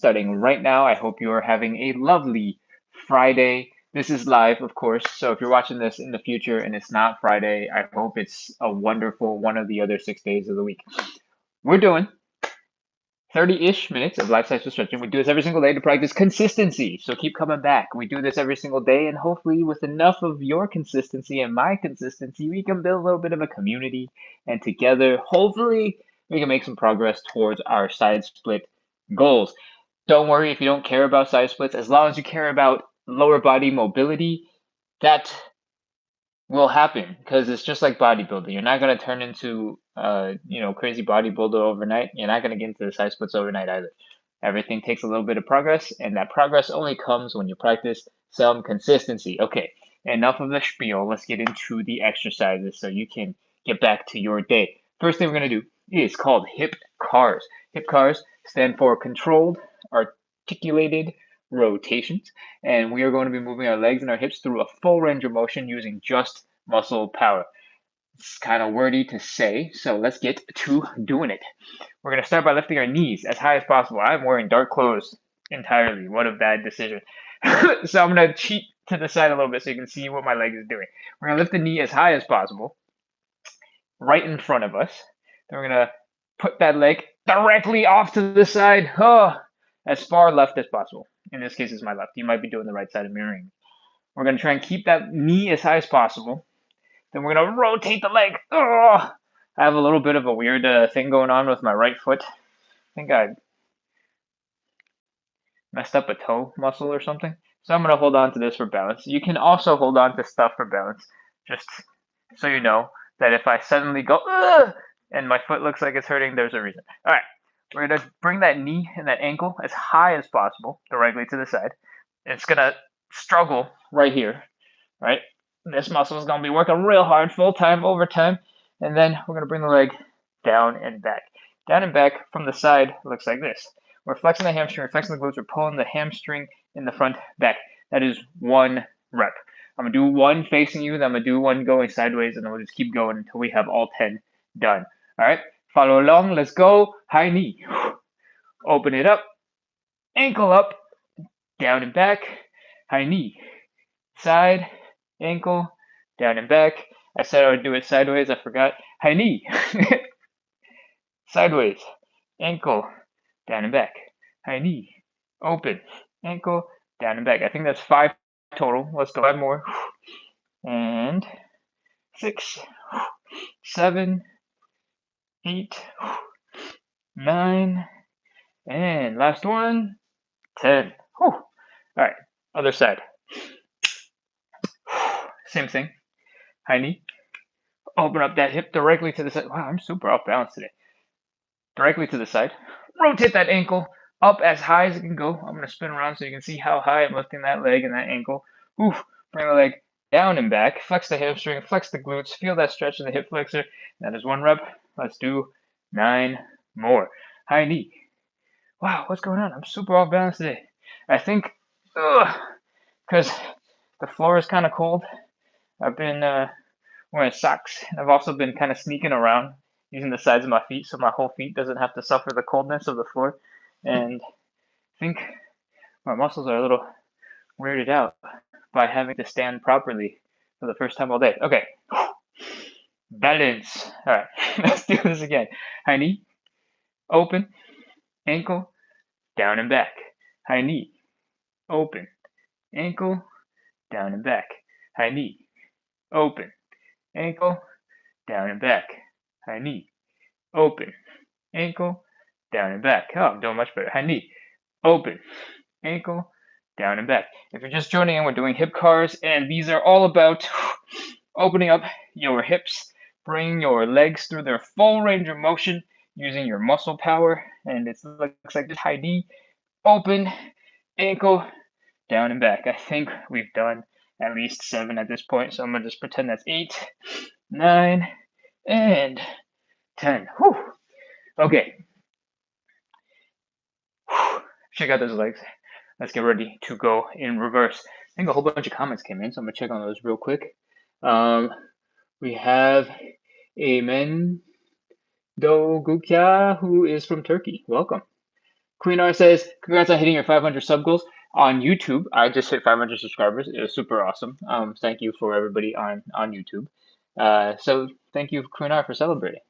starting right now. I hope you are having a lovely Friday. This is live, of course, so if you're watching this in the future and it's not Friday, I hope it's a wonderful one of the other 6 days of the week. We're doing 30-ish minutes of life-size stretching. We do this every single day to practice consistency. So keep coming back. We do this every single day, and hopefully with enough of your consistency and my consistency, we can build a little bit of a community. And together, hopefully, we can make some progress towards our side split goals. Don't worry if you don't care about side splits. As long as you care about lower body mobility, that will happen because it's just like bodybuilding. You're not going to turn into crazy bodybuilder overnight. You're not going to get into the side splits overnight either. Everything takes a little bit of progress, and that progress only comes when you practice some consistency. Okay, enough of the spiel. Let's get into the exercises so you can get back to your day. First thing we're going to do is called hip cars. Hip cars stand for controlled, articulated rotations, and we are going to be moving our legs and our hips through a full range of motion using just muscle power. It's kind of wordy to say, so let's get to doing it. We're going to start by lifting our knees as high as possible. I'm wearing dark clothes entirely. What a bad decision. So I'm going to cheat to the side a little bit so you can see what my leg is doing. We're going to lift the knee as high as possible, right in front of us. Then we're going to put that leg directly off to the side, as far left as possible. In this case, it's my left. You might be doing the right side of mirroring. We're going to try and keep that knee as high as possible. Then we're going to rotate the leg. I have a little bit of a weird thing going on with my right foot. I think I messed up a toe muscle or something. So I'm going to hold on to this for balance. You can also hold on to stuff for balance, just so you know that if I suddenly go, and my foot looks like it's hurting, there's a reason. All right, we're going to bring that knee and that ankle as high as possible, directly to the side. It's going to struggle right here, right? This muscle is going to be working real hard, full-time, overtime. And then we're going to bring the leg down and back. Down and back from the side looks like this. We're flexing the hamstring, we're flexing the glutes, we're pulling the hamstring in the front back. That is one rep. I'm going to do one facing you, then I'm going to do one going sideways, and then we'll just keep going until we have all 10 done. All right, follow along. Let's go. High knee. Open it up. Ankle up. Down and back. High knee. Side. Ankle. Down and back. I said I would do it sideways. I forgot. High knee. Sideways. Ankle. Down and back. High knee. Open. Ankle. Down and back. I think that's 5 total. Let's go 5 more. And 6, 7, 8, 9, and last one, 10. All right, other side. Same thing. High knee. Open up that hip directly to the side. Wow, I'm super off balance today. Directly to the side. Rotate that ankle up as high as it can go. I'm going to spin around so you can see how high I'm lifting that leg and that ankle. Bring the leg down and back. Flex the hamstring, flex the glutes. Feel that stretch in the hip flexor. That is 1 rep. Let's do 9 more. High knee. Wow, what's going on? I'm super off balance today. I think because the floor is kind of cold. I've been wearing socks. I've also been kind of sneaking around using the sides of my feet so my whole feet doesn't have to suffer the coldness of the floor. And I think my muscles are a little weirded out by having to stand properly for the first time all day. Okay. Balance. All right, let's do this again. High knee, open, ankle, down and back. High knee, open, ankle, down and back. High knee, open, ankle, down and back. High knee, open, ankle, down and back. Oh, I'm doing much better. High knee, open, ankle, down and back. If you're just joining in, we're doing hip cars, and these are all about opening up your hips, bringing your legs through their full range of motion using your muscle power. And it looks like this: high knee, open, ankle, down and back. I think we've done at least 7 at this point, so I'm going to just pretend that's 8, 9, and 10. Okay. Check out those legs. Let's get ready to go in reverse. I think a whole bunch of comments came in, so I'm going to check on those real quick. We have Amen Dogukya, who is from Turkey. Welcome. Queen R says, congrats on hitting your 500 sub goals on YouTube. I just hit 500 subscribers. It was super awesome. Thank you for everybody on YouTube. So thank you, Queen R, for celebrating.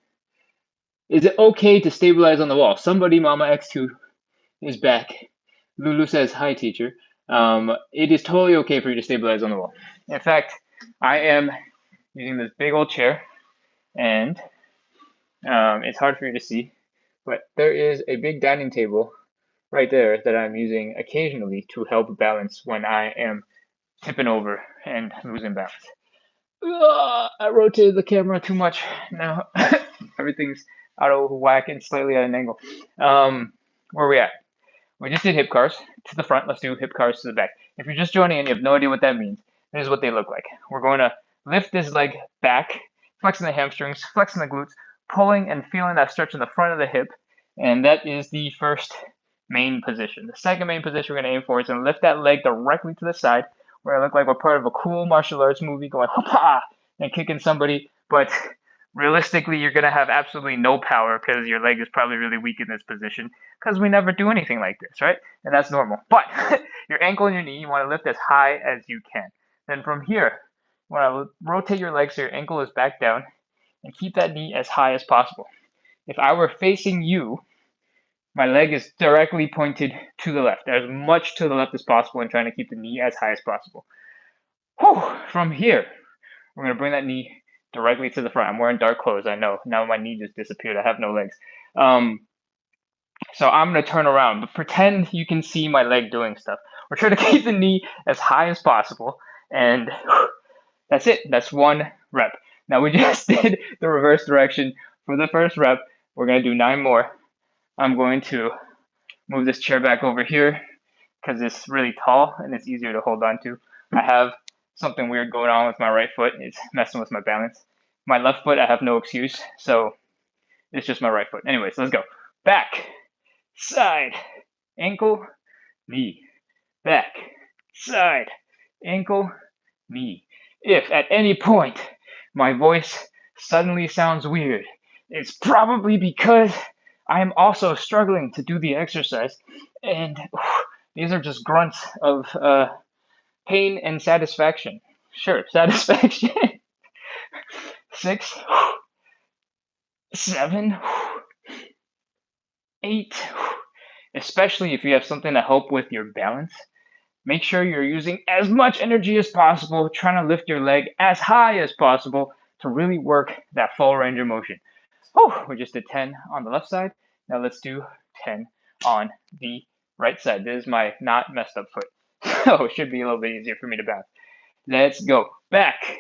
Is it okay to stabilize on the wall? Somebody, Mama X2 is back. Lulu says, hi, teacher. It is totally okay for you to stabilize on the wall. In fact, I am using this big old chair, and it's hard for you to see, but there is a big dining table right there that I'm using occasionally to help balance when I am tipping over and losing balance. I rotated the camera too much. Now everything's out of whack and slightly at an angle. Where are we at? We just did hip cars to the front. Let's do hip cars to the back. If you're just joining and you have no idea what that means, this is what they look like. We're going to lift this leg back, flexing the hamstrings, flexing the glutes, pulling and feeling that stretch in the front of the hip. And that is the first main position. The second main position we're going to aim for is to lift that leg directly to the side, where I look like we're part of a cool martial arts movie going hoppa and kicking somebody. But realistically, you're going to have absolutely no power because your leg is probably really weak in this position because we never do anything like this, right? And that's normal. But your ankle and your knee, you want to lift as high as you can. Then from here, you want to rotate your leg so your ankle is back down and keep that knee as high as possible. If I were facing you, my leg is directly pointed to the left, as much to the left as possible, and trying to keep the knee as high as possible. Whew. From here, we're going to bring that knee directly to the front. I'm wearing dark clothes, I know. Now my knee just disappeared. I have no legs. So I'm going to turn around, but pretend you can see my leg doing stuff. We're trying to keep the knee as high as possible, and that's it. That's one rep. Now we just did the reverse direction for the first rep. We're going to do 9 more. I'm going to move this chair back over here because it's really tall and it's easier to hold on to. I have something weird going on with my right foot. It's messing with my balance. My left foot, I have no excuse, so it's just my right foot. Anyways, let's go. Back, side, ankle, knee. Back, side, ankle, knee. If at any point my voice suddenly sounds weird, it's probably because I am also struggling to do the exercise, and these are just grunts of pain and satisfaction. Sure, satisfaction. 6, 7, 8. Especially if you have something to help with your balance, make sure you're using as much energy as possible, trying to lift your leg as high as possible to really work that full range of motion. We just did 10 on the left side. Now let's do 10 on the right side. This is my not messed up foot. So it should be a little bit easier for me to balance. Let's go. Back,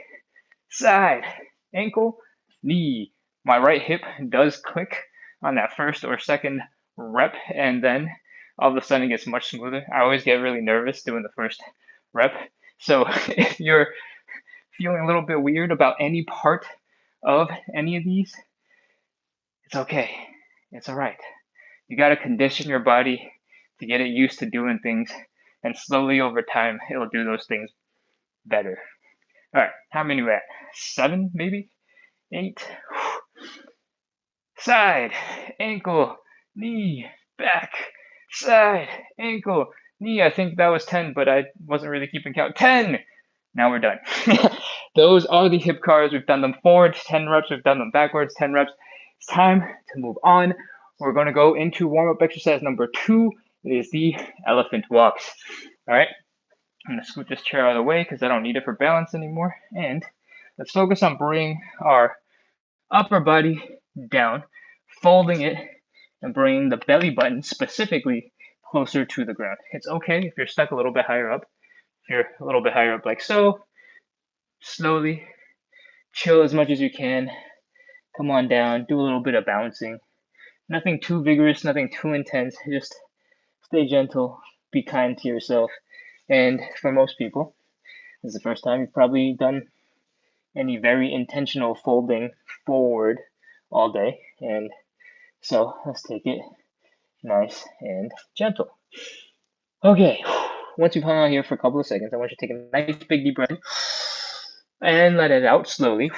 side, ankle, knee. My right hip does click on that first or second rep, and then all of a sudden it gets much smoother. I always get really nervous doing the first rep. So if you're feeling a little bit weird about any part of any of these, it's okay. It's all right. You got to condition your body to get it used to doing things, and slowly over time, it'll do those things better. All right, how many we at? 7, maybe? 8. Side, ankle, knee, back, side, ankle, knee. I think that was 10, but I wasn't really keeping count. 10! Now we're done. Those are the hip cars. We've done them forward, 10 reps. We've done them backwards, 10 reps. It's time to move on. We're going to go into warm-up exercise number 2. It is the elephant walks. All right, I'm going to scoot this chair out of the way because I don't need it for balance anymore. And let's focus on bringing our upper body down, folding it, and bringing the belly button specifically closer to the ground. It's okay if you're stuck a little bit higher up. If you're a little bit higher up like so, slowly chill as much as you can. Come on down, do a little bit of bouncing. Nothing too vigorous, nothing too intense. Just stay gentle, be kind to yourself. And for most people, this is the first time you've probably done any very intentional folding forward all day. And so let's take it nice and gentle. Okay, once you've hung out here for a couple of seconds, I want you to take a nice big deep breath and let it out slowly.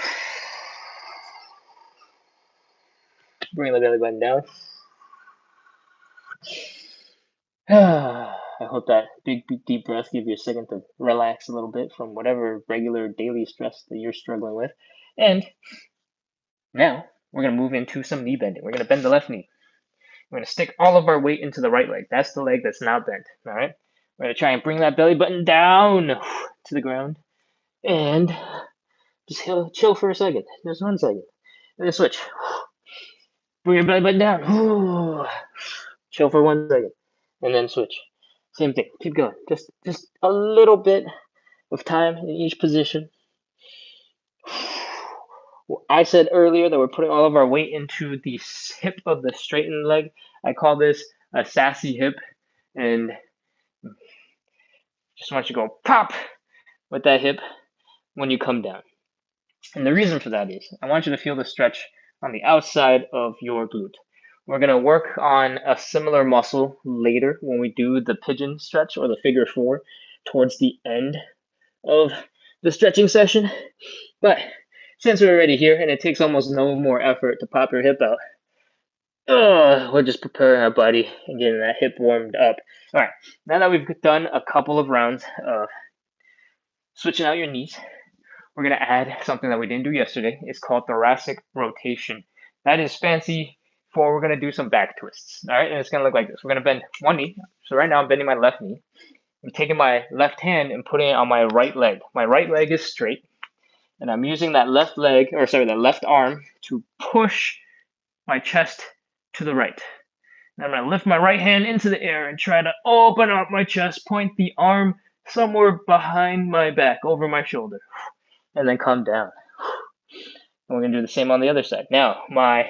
Bring the belly button down. I hope that big deep breath give you a second to relax a little bit from whatever regular daily stress that you're struggling with. And now we're going to move into some knee bending. We're going to bend the left knee. We're going to stick all of our weight into the right leg. That's the leg that's not bent. All right. We're going to try and bring that belly button down to the ground and just chill for a second. Just 1 second. And then switch. Bring your belly button down. Chill for 1 second. And then switch. Same thing. Keep going. Just a little bit of time in each position. I said earlier that we're putting all of our weight into the hip of the straightened leg. I call this a sassy hip, and just want you to go pop with that hip when you come down. And the reason for that is I want you to feel the stretch on the outside of your glute. We're going to work on a similar muscle later when we do the pigeon stretch or the figure four towards the end of the stretching session. But since we're already here and it takes almost no more effort to pop your hip out, we're just preparing our body and getting that hip warmed up. All right, now that we've done a couple of rounds of switching out your knees, we're going to add something that we didn't do yesterday. It's called thoracic rotation. That is fancy for we're going to do some back twists. All right, and it's going to look like this. We're going to bend one knee. So right now I'm bending my left knee. I'm taking my left hand and putting it on my right leg. My right leg is straight, and I'm using that left arm to push my chest to the right. And I'm going to lift my right hand into the air and try to open up my chest, point the arm somewhere behind my back, over my shoulder, and then come down. And we're going to do the same on the other side. Now, my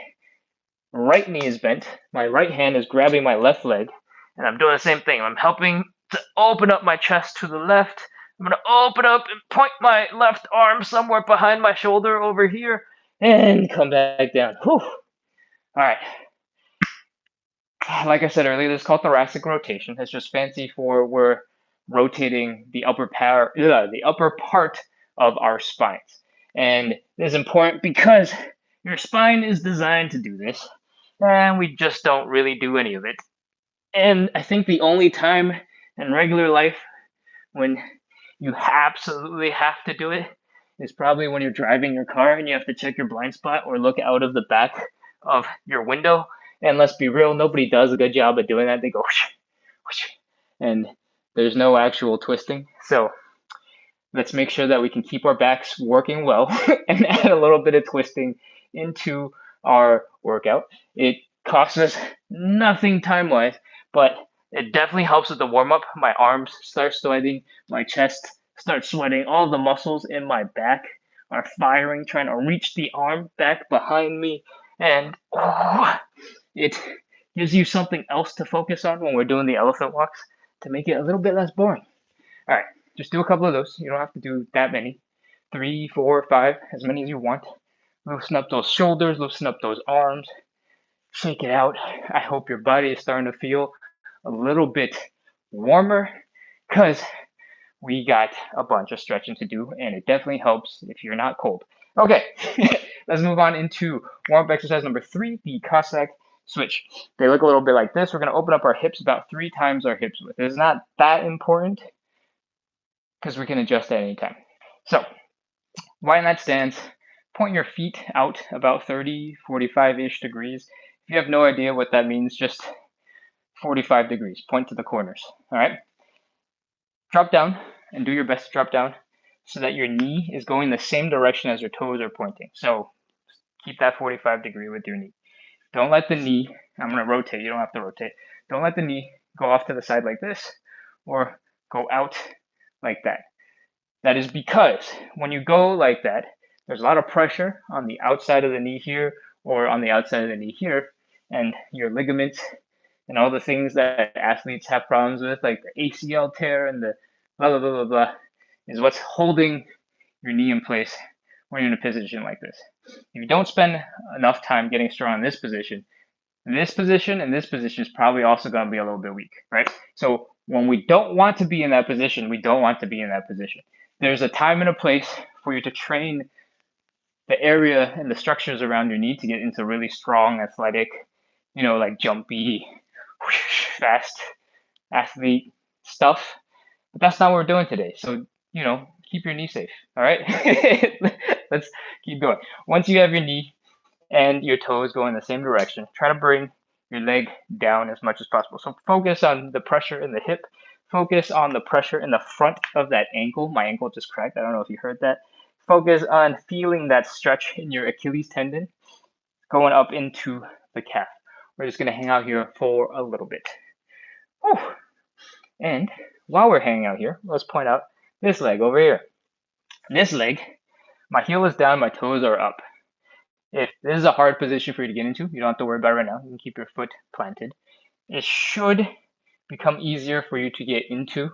right knee is bent. My right hand is grabbing my left leg, and I'm doing the same thing. I'm helping to open up my chest to the left. I'm going to open up and point my left arm somewhere behind my shoulder over here, and come back down. Whew. All right. Like I said earlier, this is called thoracic rotation. It's just fancy for we're rotating the upper part of our spines. And this is important because your spine is designed to do this, and we just don't really do any of it. And I think the only time in regular life when you absolutely have to do it is probably when you're driving your car and you have to check your blind spot or look out of the back of your window. And let's be real, nobody does a good job of doing that. They go whoosh, whoosh, and there's no actual twisting. So let's make sure that we can keep our backs working well and add a little bit of twisting into our workout. It costs us nothing time-wise, but it definitely helps with the warm-up. My arms start sweating, my chest starts sweating, all the muscles in my back are firing, trying to reach the arm back behind me, and it gives you something else to focus on when we're doing the elephant walks to make it a little bit less boring. All right, just do a couple of those. You don't have to do that many. 3, 4, 5, as many as you want. Loosen up those shoulders, loosen up those arms, shake it out. I hope your body is starting to feel a little bit warmer because we got a bunch of stretching to do, and it definitely helps if you're not cold. Okay, let's move on into warm-up exercise number 3, the Cossack switch. They look a little bit like this. We're going to open up our hips about 3 times our hips width. It's not that important because we can adjust at any time. So, lie in that stance, point your feet out about 30, 45-ish degrees. If you have no idea what that means, just 45 degrees. Point to the corners, all right? Drop down and do your best to drop down so that your knee is going the same direction as your toes are pointing. So keep that 45 degree with your knee. Don't let the knee, I'm going to rotate, you don't have to rotate. Don't let the knee go off to the side like this or go out like that. That is because when you go like that, there's a lot of pressure on the outside of the knee here or on the outside of the knee here, and your ligaments and all the things that athletes have problems with, like the ACL tear and the blah, blah, blah, blah, blah, is what's holding your knee in place when you're in a position like this. If you don't spend enough time getting strong in this position and this position is probably also going to be a little bit weak, right? So when we don't want to be in that position, we don't want to be in that position. There's a time and a place for you to train the area and the structures around your knee to get into really strong, athletic, like jumpy, fast athlete stuff, but that's not what we're doing today. So, keep your knee safe. All right. Let's keep going. Once you have your knee and your toes going in the same direction, try to bring your leg down as much as possible. So focus on the pressure in the hip. Focus on the pressure in the front of that ankle. My ankle just cracked. I don't know if you heard that. Focus on feeling that stretch in your Achilles tendon going up into the calf. We're just going to hang out here for a little bit. Whew. And while we're hanging out here, let's point out this leg over here. This leg, my heel is down, my toes are up. If this is a hard position for you to get into, you don't have to worry about it right now. You can keep your foot planted. It should become easier for you to get into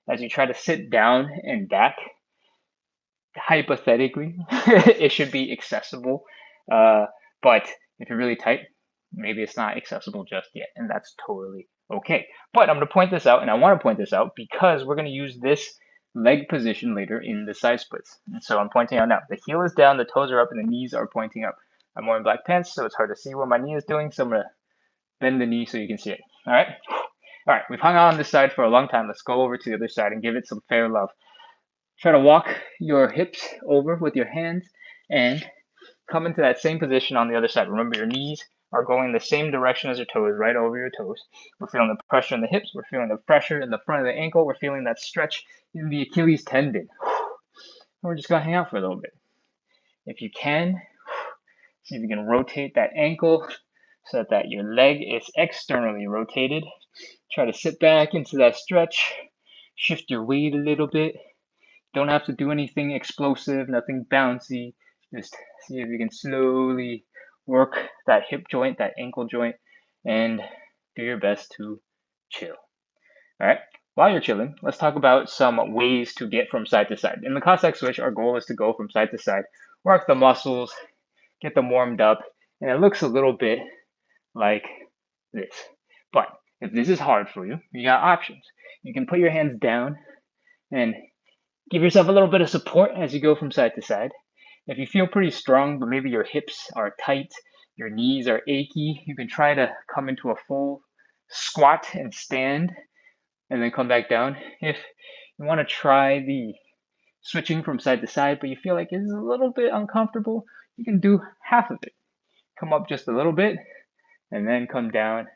as you try to sit down and back. Hypothetically, it should be accessible. But if you're really tight, maybe it's not accessible just yet, and that's totally okay. But I'm going to point this out, and I want to point this out because we're going to use this leg position later in the side splits. And so I'm pointing out now. The heel is down, the toes are up, and the knees are pointing up. I'm wearing black pants, so it's hard to see what my knee is doing, so I'm going to bend the knee so you can see it. All right? All right, we've hung out on this side for a long time. Let's go over to the other side and give it some fair love. Try to walk your hips over with your hands and come into that same position on the other side. Remember, your knees are going the same direction as your toes, right over your toes. We're feeling the pressure in the hips. We're feeling the pressure in the front of the ankle. We're feeling that stretch in the Achilles tendon. We're just going to hang out for a little bit. If you can, see if you can rotate that ankle so that your leg is externally rotated. Try to sit back into that stretch. Shift your weight a little bit. Don't have to do anything explosive, nothing bouncy. Just see if you can slowly work that hip joint, that ankle joint, and do your best to chill. All right. While you're chilling, let's talk about some ways to get from side to side. In the Cossack Switch, our goal is to go from side to side, work the muscles, get them warmed up, and it looks a little bit like this. But if this is hard for you, you got options. You can put your hands down and give yourself a little bit of support as you go from side to side. If you feel pretty strong, but maybe your hips are tight, your knees are achy, you can try to come into a full squat and stand and then come back down. If you want to try the switching from side to side, but you feel like it's a little bit uncomfortable, you can do half of it. Come up just a little bit and then come down.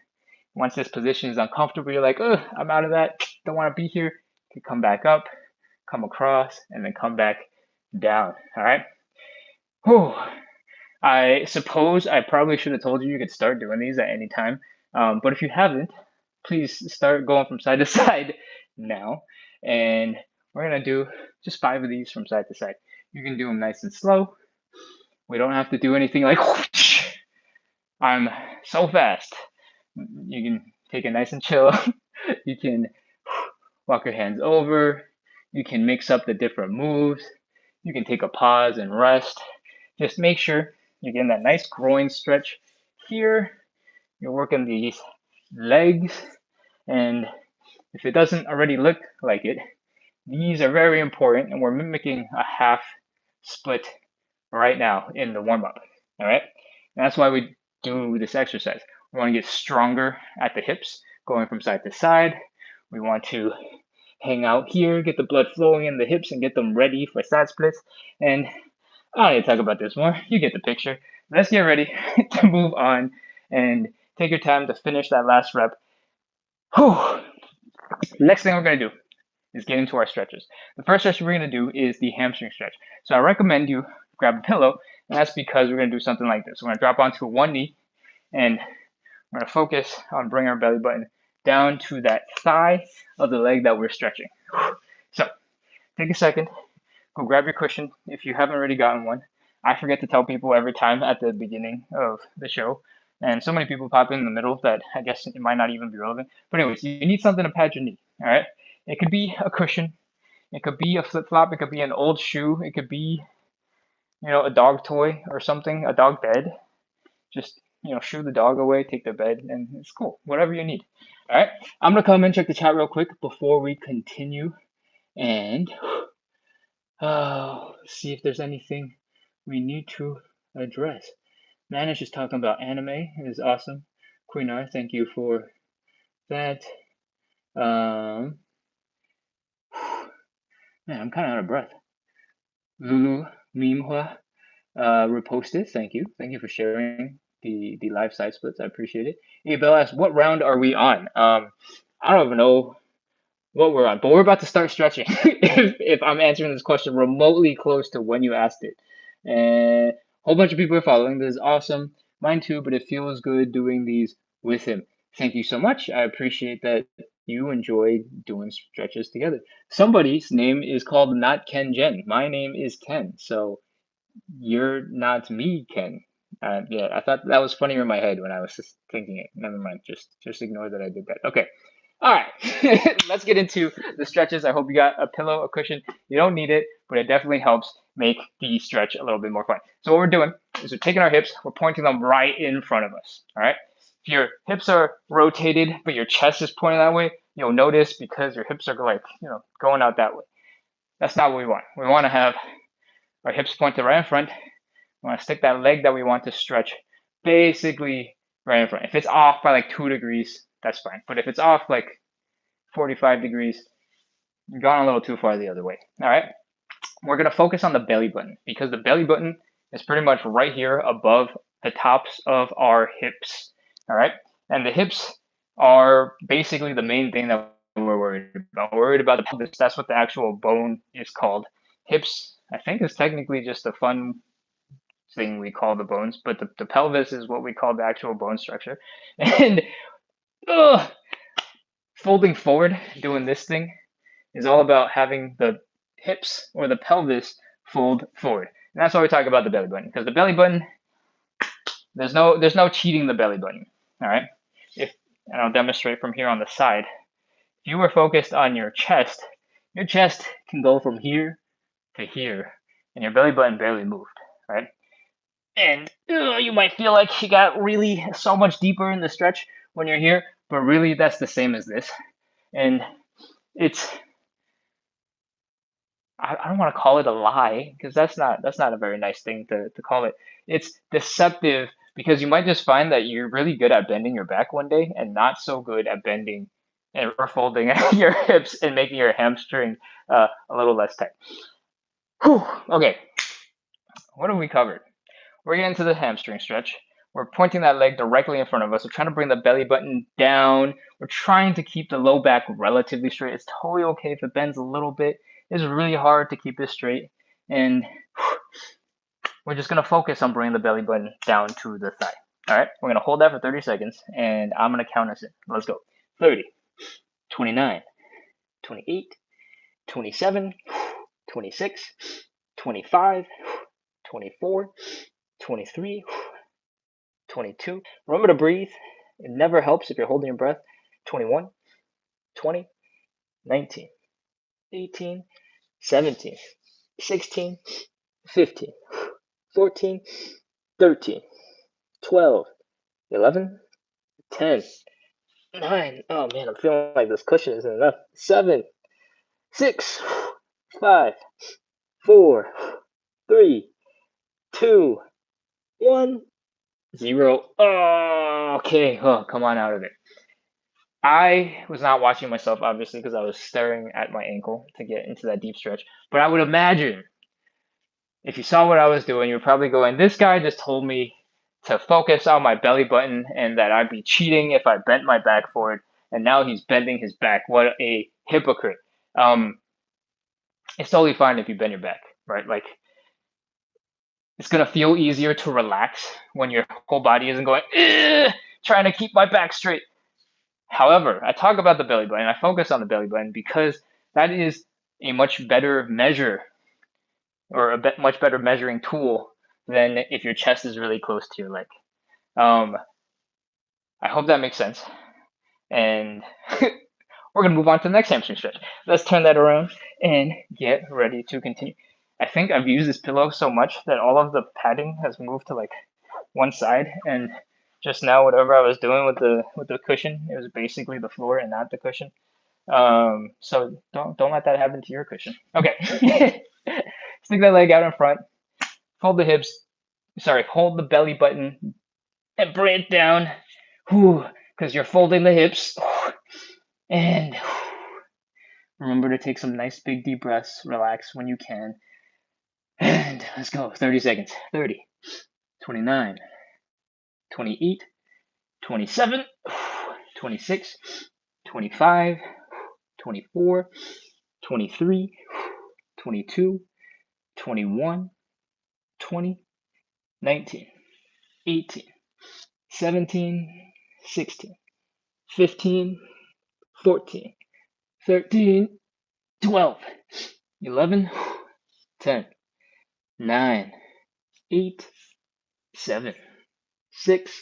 Once this position is uncomfortable, you're like, oh, I'm out of that, don't want to be here. You can come back up, come across, and then come back down. All right. Whew. I suppose I probably should have told you could start doing these at any time. But if you haven't, please start going from side to side now. And we're going to do just 5 of these from side to side. You can do them nice and slow. We don't have to do anything like, whoosh, I'm so fast. You can take it nice and chill. You can walk your hands over. You can mix up the different moves. You can take a pause and rest. Just make sure you're getting that nice groin stretch here. You're working these legs. And if it doesn't already look like it, these are very important. And we're mimicking a half split right now in the warm up. All right. And that's why we do this exercise. We want to get stronger at the hips, going from side to side. We want to hang out here, get the blood flowing in the hips and get them ready for side splits. And I don't need to talk about this more. You get the picture. Let's get ready to move on and take your time to finish that last rep. Whew. Next thing we're going to do is get into our stretches. The first stretch we're going to do is the hamstring stretch. So I recommend you grab a pillow, and that's because we're going to do something like this. We're going to drop onto one knee, and we're going to focus on bringing our belly button down to that thigh of the leg that we're stretching. So take a second, go grab your cushion if you haven't already gotten one. I forget to tell people every time at the beginning of the show, and so many people pop in the middle that I guess it might not even be relevant. But anyways, you need something to pad your knee, all right? It could be a cushion, it could be a flip-flop, it could be an old shoe, it could be, a dog toy or something, a dog bed. Just, shoo the dog away, take the bed, and it's cool, whatever you need. All right, I'm gonna come and check the chat real quick before we continue and see if there's anything we need to address. Manish is talking about anime. It is awesome. Queen R, thank you for that. Man, I'm kind of out of breath. Lulu Mimhua reposted. Thank you. Thank you for sharing the live side splits. I appreciate it. Hey, Bell asks, what round are we on? I don't even know what we're on, but we're about to start stretching. if I'm answering this question remotely close to when you asked it. And a whole bunch of people are following. This is awesome. Mine too, but it feels good doing these with him. Thank you so much. I appreciate that you enjoy doing stretches together. Somebody's name is called not Ken Jen. My name is Ken, so you're not me, Ken. Yeah, I thought that was funnier in my head when I was just thinking it. Never mind. Just ignore that I did that. Okay. All right. Let's get into the stretches. I hope you got a pillow, a cushion. You don't need it, but it definitely helps make the stretch a little bit more fun. So what we're doing is we're taking our hips, we're pointing them right in front of us. All right. If your hips are rotated, but your chest is pointing that way, you'll notice because your hips are like, going out that way. That's not what we want. We want to have our hips pointed right in front. We want to stick that leg that we want to stretch basically right in front. If it's off by like 2 degrees, that's fine. But if it's off like 45 degrees, you've gone a little too far the other way. All right. We're going to focus on the belly button because the belly button is pretty much right here above the tops of our hips. All right. And the hips are basically the main thing that we're worried about. We're worried about the pelvis. That's what the actual bone is called. Hips, I think, is technically just a fun thing we call the bones, but the pelvis is what we call the actual bone structure. And folding forward, doing this thing, is all about having the hips or the pelvis fold forward. And that's why we talk about the belly button, because the belly button, there's no cheating the belly button. All right. And I'll demonstrate from here on the side. If you were focused on your chest can go from here to here, and your belly button barely moved, right? And you might feel like you got really so much deeper in the stretch when you're here, but really that's the same as this. And it's, I don't want to call it a lie because that's not a very nice thing to call it. It's deceptive because you might just find that you're really good at bending your back one day and not so good at bending or folding your hips and making your hamstring a little less tight. Whew. Okay, what have we covered? We're getting to the hamstring stretch. We're pointing that leg directly in front of us. We're trying to bring the belly button down. We're trying to keep the low back relatively straight. It's totally okay if it bends a little bit. It's really hard to keep it straight. And we're just going to focus on bringing the belly button down to the thigh. All right, we're going to hold that for 30 seconds, and I'm going to count us in. Let's go. 30, 29, 28, 27, 26, 25, 24, 23, 22. Remember to breathe. It never helps if you're holding your breath. 21, 20, 19, 18, 17, 16, 15, 14, 13, 12, 11, 10, 9. Oh man, I'm feeling like this cushion isn't enough. 7, 6, 5, 4, 3, 2, 1, 0. Oh, okay. Oh, come on out of it. I was not watching myself, obviously, because I was staring at my ankle to get into that deep stretch. But I would imagine if you saw what I was doing, you were probably going, this guy just told me to focus on my belly button and that I'd be cheating if I bent my back forward. And now he's bending his back. What a hypocrite. It's totally fine if you bend your back, right? Like, it's going to feel easier to relax when your whole body isn't going, trying to keep my back straight. However, I talk about the belly button. I focus on the belly button because that is a much better measure or much better measuring tool than if your chest is really close to your leg. I hope that makes sense. And we're going to move on to the next hamstring stretch. Let's turn that around and get ready to continue. I think I've used this pillow so much that all of the padding has moved to like one side, and just now whatever I was doing with the cushion, it was basically the floor and not the cushion. So don't let that happen to your cushion. Okay. Stick that leg out in front, hold the belly button and bring it down. Because you're folding the hips. And remember to take some nice big deep breaths, relax when you can. And let's go. 30 seconds. 30, 29, 28, 27, 26, 25, 24, 23, 22, 21, 20, 19, 18, 17, 16, 15, 14, 13, 12, 11, 10, 9, 8, 7, 6,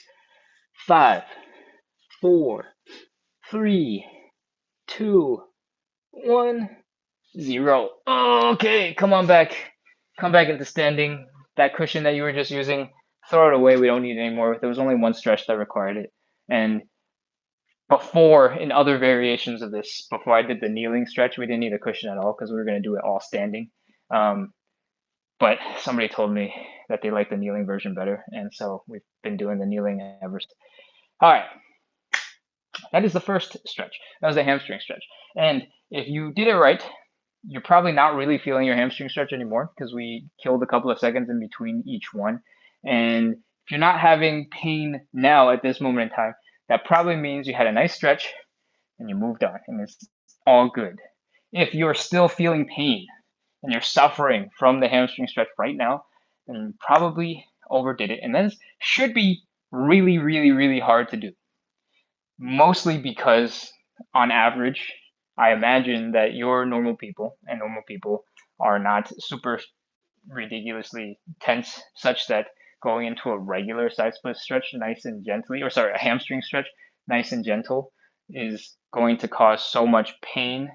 5, 4, 3, 2, 1, 0. Okay, come on back. Come back into standing. That cushion that you were just using, throw it away. We don't need it anymore. There was only one stretch that required it. And before, in other variations of this, before I did the kneeling stretch, we didn't need a cushion at all because we were going to do it all standing. But somebody told me that they like the kneeling version better, and so we've been doing the kneeling ever since. All right, that is the first stretch. That was the hamstring stretch. And if you did it right, you're probably not really feeling your hamstring stretch anymore because we killed a couple of seconds in between each one. And if you're not having pain now at this moment in time, that probably means you had a nice stretch and you moved on, and it's all good. If you're still feeling pain and you're suffering from the hamstring stretch right now, then you probably overdid it. And that should be really, really, really hard to do. Mostly because, on average, I imagine that you're normal people, and normal people are not super ridiculously tense, such that going into a regular side split stretch nice and gently, or sorry, a hamstring stretch nice and gentle, is going to cause so much pain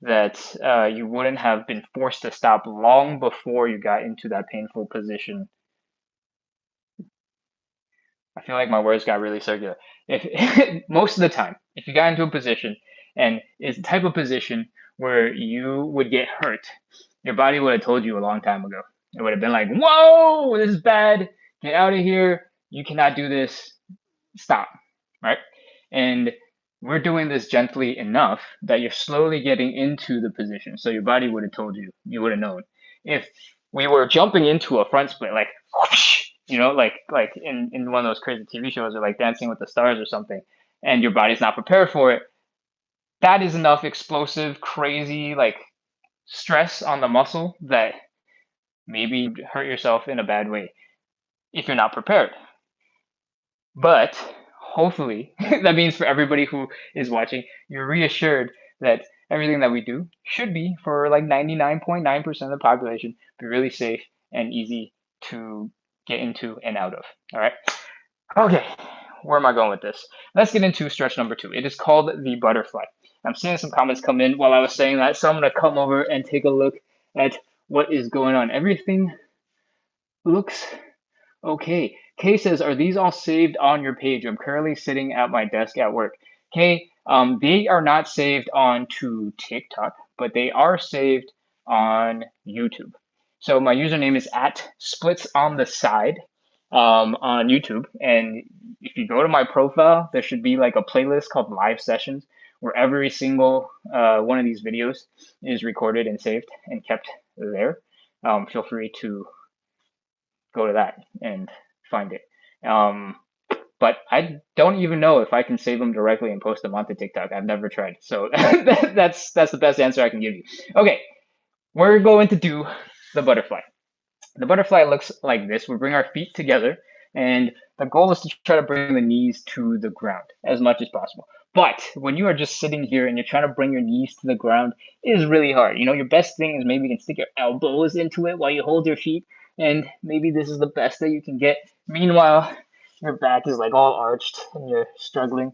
that you wouldn't have been forced to stop long before you got into that painful position. I feel like my words got really circular. If most of the time, if you got into a position and it's the type of position where you would get hurt, your body would have told you a long time ago. It would have been like, "Whoa, this is bad. Get out of here. You cannot do this. Stop." Right? And we're doing this gently enough that you're slowly getting into the position. So your body would have told you. You would have known. If we were jumping into a front split, like whoosh, like in one of those crazy TV shows or like Dancing with the Stars or something, and your body's not prepared for it, that is enough explosive, crazy, like stress on the muscle that maybe you hurt yourself in a bad way if you're not prepared. But hopefully, that means for everybody who is watching, you're reassured that everything that we do should be, for like 99.9% of the population, be really safe and easy to get into and out of. All right. Okay. Where am I going with this? Let's get into stretch number 2. It is called the butterfly. I'm seeing some comments come in while I was saying that, so I'm going to come over and take a look at what is going on. Everything looks okay. Kay says, are these all saved on your page? I'm currently sitting at my desk at work. Kay, they are not saved onto TikTok, but they are saved on YouTube. So my username is at splits on the side on YouTube. And if you go to my profile, there should be like a playlist called live sessions where every single one of these videos is recorded and saved and kept there. Feel free to go to that and find it. But I don't even know if I can save them directly and post them onto TikTok. I've never tried. So that's the best answer I can give you. Okay, we're going to do the butterfly. The butterfly looks like this. We bring our feet together, and the goal is to try to bring the knees to the ground as much as possible. But when you are just sitting here and you're trying to bring your knees to the ground, it is really hard. Your best thing is maybe you can stick your elbows into it while you hold your feet, and maybe this is the best that you can get. Meanwhile, your back is like all arched and you're struggling.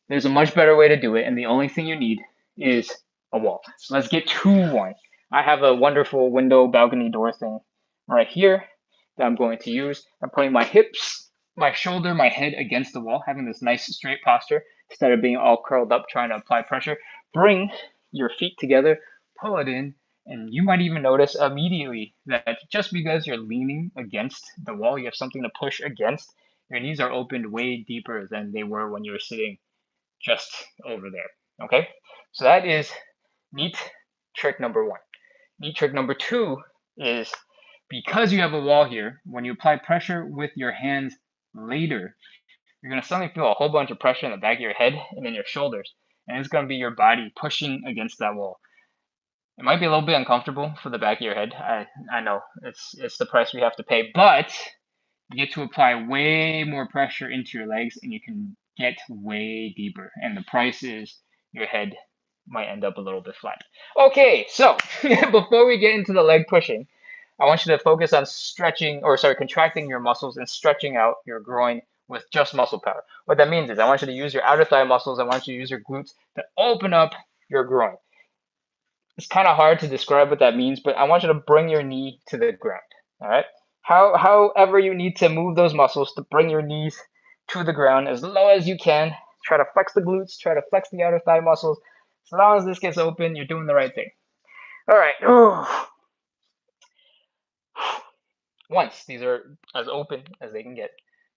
There's a much better way to do it, and the only thing you need is a wall. So let's get to one. I have a wonderful window balcony door thing right here that I'm going to use. I'm putting my hips, my shoulder, my head against the wall, having this nice straight posture instead of being all curled up trying to apply pressure. Bring your feet together, pull it in, and you might even notice immediately that just because you're leaning against the wall, you have something to push against, your knees are opened way deeper than they were when you were sitting just over there. Okay, so that is neat trick number one. Neat trick number two is because you have a wall here, when you apply pressure with your hands later, you're going to suddenly feel a whole bunch of pressure in the back of your head and in your shoulders. And it's going to be your body pushing against that wall. It might be a little bit uncomfortable for the back of your head. I know it's the price we have to pay, but you get to apply way more pressure into your legs and you can get way deeper. And the price is your head might end up a little bit flat. Okay, so before we get into the leg pushing, I want you to focus on contracting your muscles and stretching out your groin with just muscle power. What that means is I want you to use your outer thigh muscles. I want you to use your glutes to open up your groin. It's kind of hard to describe what that means, but I want you to bring your knee to the ground. All right. However you need to move those muscles to bring your knees to the ground as low as you can. Try to flex the glutes. Try to flex the outer thigh muscles. As long as this gets open, you're doing the right thing. All right. Once these are as open as they can get,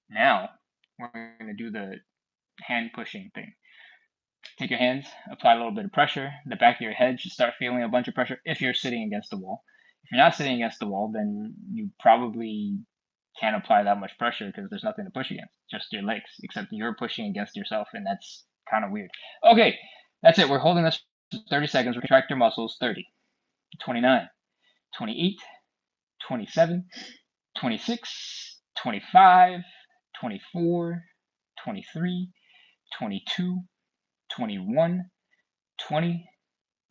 now we're going to do the hand pushing thing. Take your hands, apply a little bit of pressure. The back of your head should start feeling a bunch of pressure if you're sitting against the wall. If you're not sitting against the wall, then you probably can't apply that much pressure because there's nothing to push against, just your legs, except you're pushing against yourself, and that's kind of weird. Okay, that's it. We're holding this for 30 seconds. Retract your muscles. 30, 29, 28, 27, 26, 25, 24, 23, 22, 21, 20,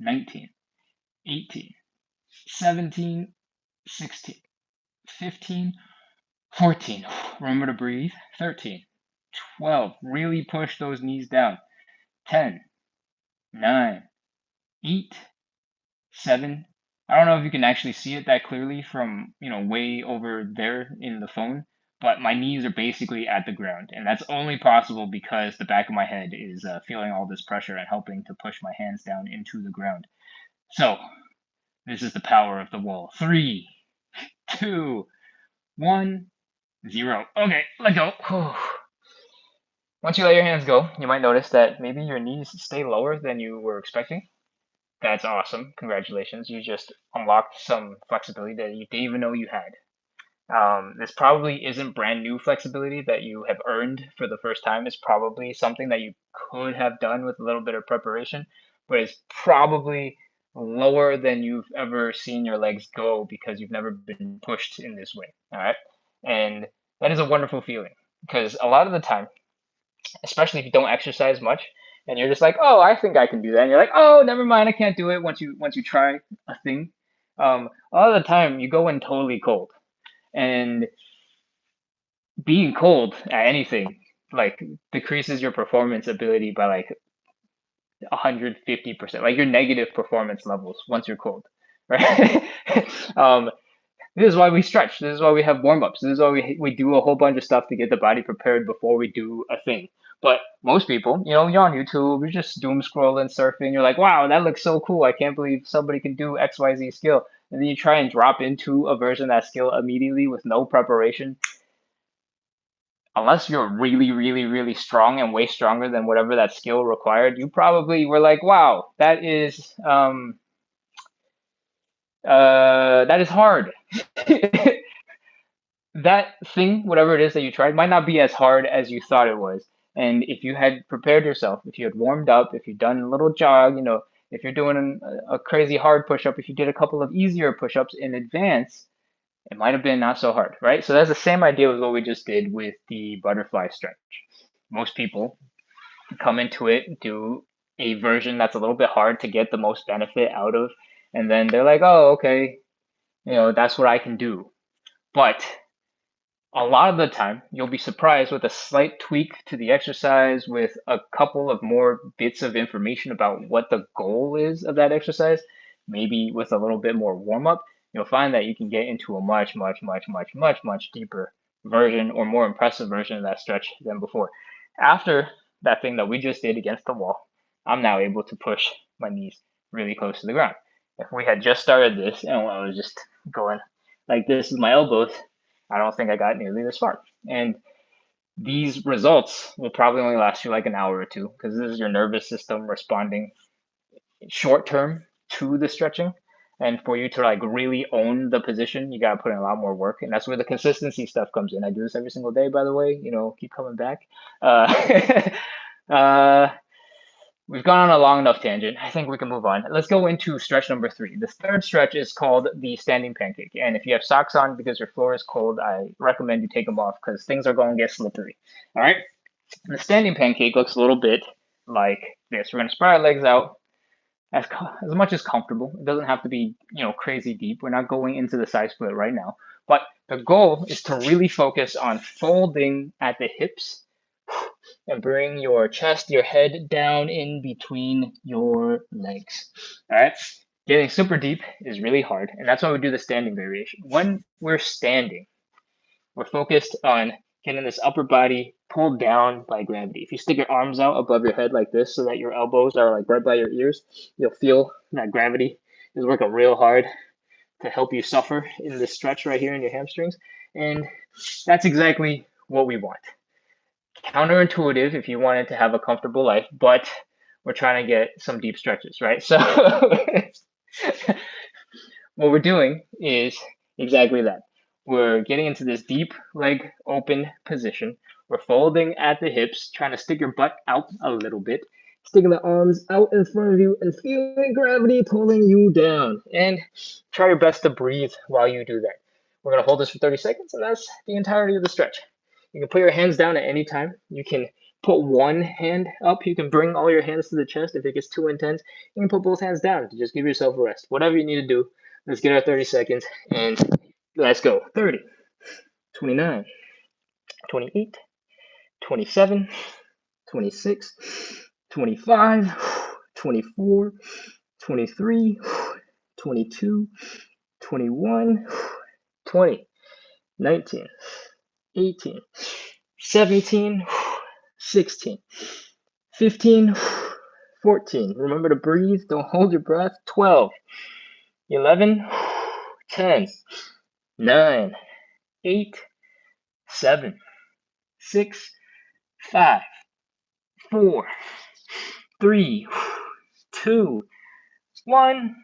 19, 18, 17, 16, 15, 14. Remember to breathe. 13, 12. Really push those knees down. 10, 9, 8, 7. I don't know if you can actually see it that clearly from, way over there in the phone, but my knees are basically at the ground. And that's only possible because the back of my head is feeling all this pressure and helping to push my hands down into the ground. So, this is the power of the wall. 3, 2, 1, 0. Okay, let go. Once you let your hands go, you might notice that maybe your knees stay lower than you were expecting. That's awesome. Congratulations. You just unlocked some flexibility that you didn't even know you had. This probably isn't brand new flexibility that you have earned for the first time. It's probably something that you could have done with a little bit of preparation, but it's probably lower than you've ever seen your legs go because you've never been pushed in this way. All right. And that is a wonderful feeling because a lot of the time, especially if you don't exercise much and you're just like, oh, I think I can do that. And you're like, oh, never mind, I can't do it once you try a thing. A lot of the time you go in totally cold. And being cold at anything like decreases your performance ability by like 150%, like your negative performance levels once you're cold, right? This is why we stretch. This is why we have warm-ups. This is why we do a whole bunch of stuff to get the body prepared before we do a thing. But most people, you're on YouTube, you're just doom scrolling, surfing. You're like, wow, that looks so cool. I can't believe somebody can do XYZ skill. And then you try and drop into a version of that skill immediately with no preparation. Unless you're really, really, really strong and way stronger than whatever that skill required, you probably were like, wow, that is hard. That thing, whatever it is that you tried, might not be as hard as you thought it was. And if you had prepared yourself, if you had warmed up, if you'd done a little jog, if you're doing a crazy hard push-up, if you did a couple of easier push-ups in advance, it might have been not so hard, right? So that's the same idea with what we just did with the butterfly stretch. Most people come into it, do a version that's a little bit hard to get the most benefit out of, and then they're like, oh, okay, that's what I can do. But a lot of the time, you'll be surprised with a slight tweak to the exercise, with a couple of more bits of information about what the goal is of that exercise, maybe with a little bit more warm up, you'll find that you can get into a much, much, much, much, much, much deeper version or more impressive version of that stretch than before. After that thing that we just did against the wall, I'm now able to push my knees really close to the ground. If we had just started this and I was just going like this with my elbows, I don't think I got nearly this far. And These results will probably only last you like an hour or two because this is your nervous system responding short term to the stretching. And for you to like really own the position, you gotta put in a lot more work, and that's where the consistency stuff comes in. I do this every single day, by the way. Keep coming back. Uh, uh, we've gone on a long enough tangent. I think we can move on. Let's go into stretch number 3. The third stretch is called the standing pancake. And if you have socks on because your floor is cold, I recommend you take them off because things are going to get slippery. All right. The standing pancake looks a little bit like this. We're going to spread our legs out as much as comfortable. It doesn't have to be, crazy deep. We're not going into the side split right now. But the goal is to really focus on folding at the hips and bring your chest, your head down in between your legs. All right. Getting super deep is really hard, and that's why we do the standing variation. When we're standing, we're focused on getting this upper body pulled down by gravity. If you stick your arms out above your head like this so that your elbows are like right by your ears, you'll feel that gravity is working real hard to help you suffer in this stretch right here in your hamstrings. And that's exactly what we want. Counterintuitive if you wanted to have a comfortable life, but we're trying to get some deep stretches, right? So what we're doing is exactly that. We're getting into this deep leg open position. We're folding at the hips, trying to stick your butt out a little bit, sticking the arms out in front of you and feeling gravity pulling you down. And try your best to breathe while you do that. We're going to hold this for 30 seconds, and that's the entirety of the stretch. You can put your hands down at any time. You can put one hand up. You can bring all your hands to the chest. If it gets too intense, you can put both hands down to just give yourself a rest. Whatever you need to do. Let's get our 30 seconds and let's go. 30, 29, 28, 27, 26, 25, 24, 23, 22, 21, 20, 19, 18, 17, 16, 15, 14. Remember to breathe. Don't hold your breath. 12, 11, 10, 9, 8, 7, 6, 5, 4, 3, 2, 1,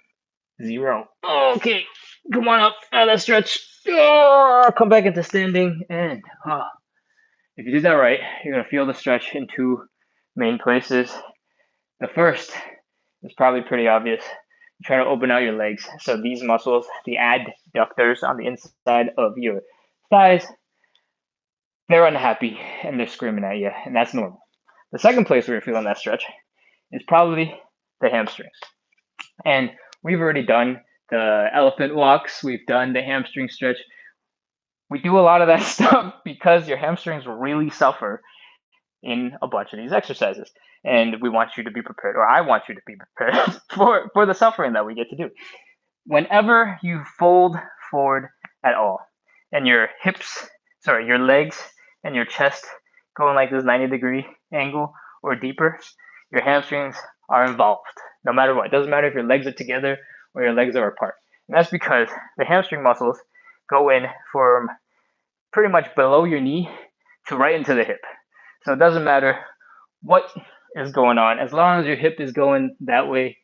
0. Okay, come on up out of that stretch. Come back into standing. And if you did that right, you're going to feel the stretch in two main places. The first is probably pretty obvious. You try to open out your legs. So these muscles, the adductors on the inside of your thighs, they're unhappy and they're screaming at you, and that's normal. The second place where you're feeling that stretch is probably the hamstrings. And we've already done the elephant walks, we've done the hamstring stretch. We do a lot of that stuff because your hamstrings really suffer in a bunch of these exercises. And we want you to be prepared, or I want you to be prepared for the suffering that we get to do. Whenever you fold forward at all, and your legs and your chest going like this 90-degree angle or deeper, your hamstrings are involved. No matter what. It doesn't matter if your legs are together or your legs are apart. And that's because the hamstring muscles go in from pretty much below your knee to right into the hip. So it doesn't matter what is going on. As long as your hip is going that way,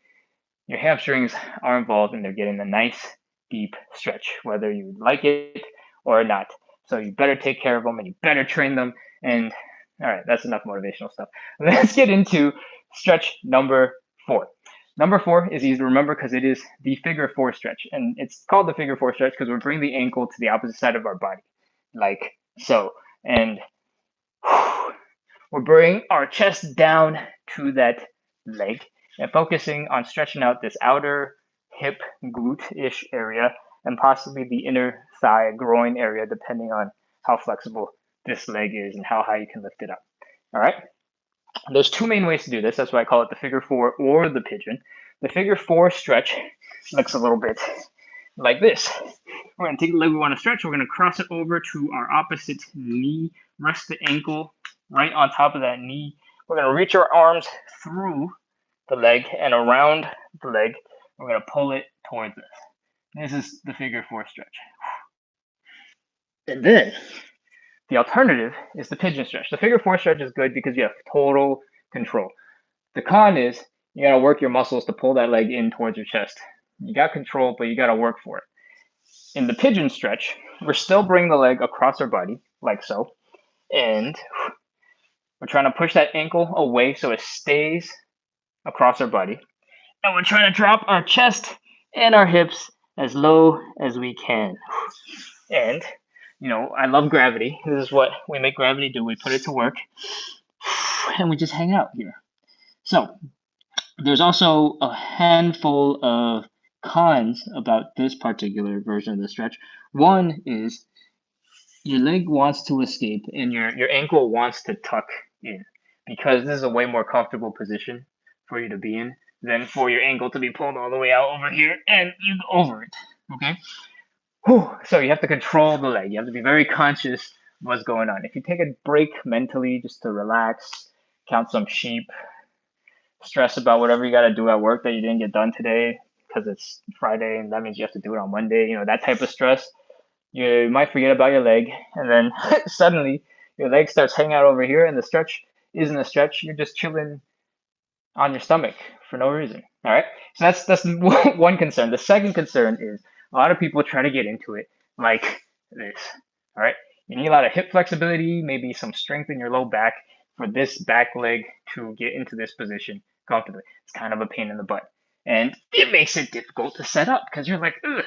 your hamstrings are involved and they're getting a nice deep stretch, whether you like it or not. So you better take care of them and you better train them. And all right, that's enough motivational stuff. Let's get into stretch number 4. Number 4 is easy to remember because it is the figure 4 stretch. And it's called the figure 4 stretch because we're bringing the ankle to the opposite side of our body, like so. And we're bringing our chest down to that leg and focusing on stretching out this outer hip glute-ish area and possibly the inner thigh groin area, depending on how flexible this leg is and how high you can lift it up. All right. There's two main ways to do this. That's why I call it the figure 4 or the pigeon. The figure 4 stretch looks a little bit like this. We're going to take the leg we want to stretch. We're going to cross it over to our opposite knee, rest the ankle right on top of that knee. We're going to reach our arms through the leg and around the leg. We're going to pull it towards us. This is the figure 4 stretch. And then The alternative is the pigeon stretch. The figure four stretch is good because you have total control. The con is you gotta work your muscles to pull that leg in towards your chest. You got control, but you gotta work for it. In the pigeon stretch, we're still bringing the leg across our body, like so, and we're trying to push that ankle away so it stays across our body. And we're trying to drop our chest and our hips as low as we can. And, I love gravity. This is what we make gravity do. We put it to work and we just hang out here. So, there's also a handful of cons about this particular version of the stretch. One is your leg wants to escape and your ankle wants to tuck in because this is a way more comfortable position for you to be in than for your ankle to be pulled all the way out over here and you go over it. Okay? Whew. So you have to control the leg. You have to be very conscious of what's going on. If you take a break mentally just to relax, count some sheep, stress about whatever you got to do at work that you didn't get done today because it's Friday and that means you have to do it on Monday, that type of stress, you might forget about your leg, and then suddenly your leg starts hanging out over here, and the stretch isn't a stretch. You're just chilling on your stomach for no reason. All right, so that's one concern. The second concern is a lot of people try to get into it like this. All right, you need a lot of hip flexibility, maybe some strength in your low back for this back leg to get into this position comfortably. It's kind of a pain in the butt, and it makes it difficult to set up because you're like, ugh,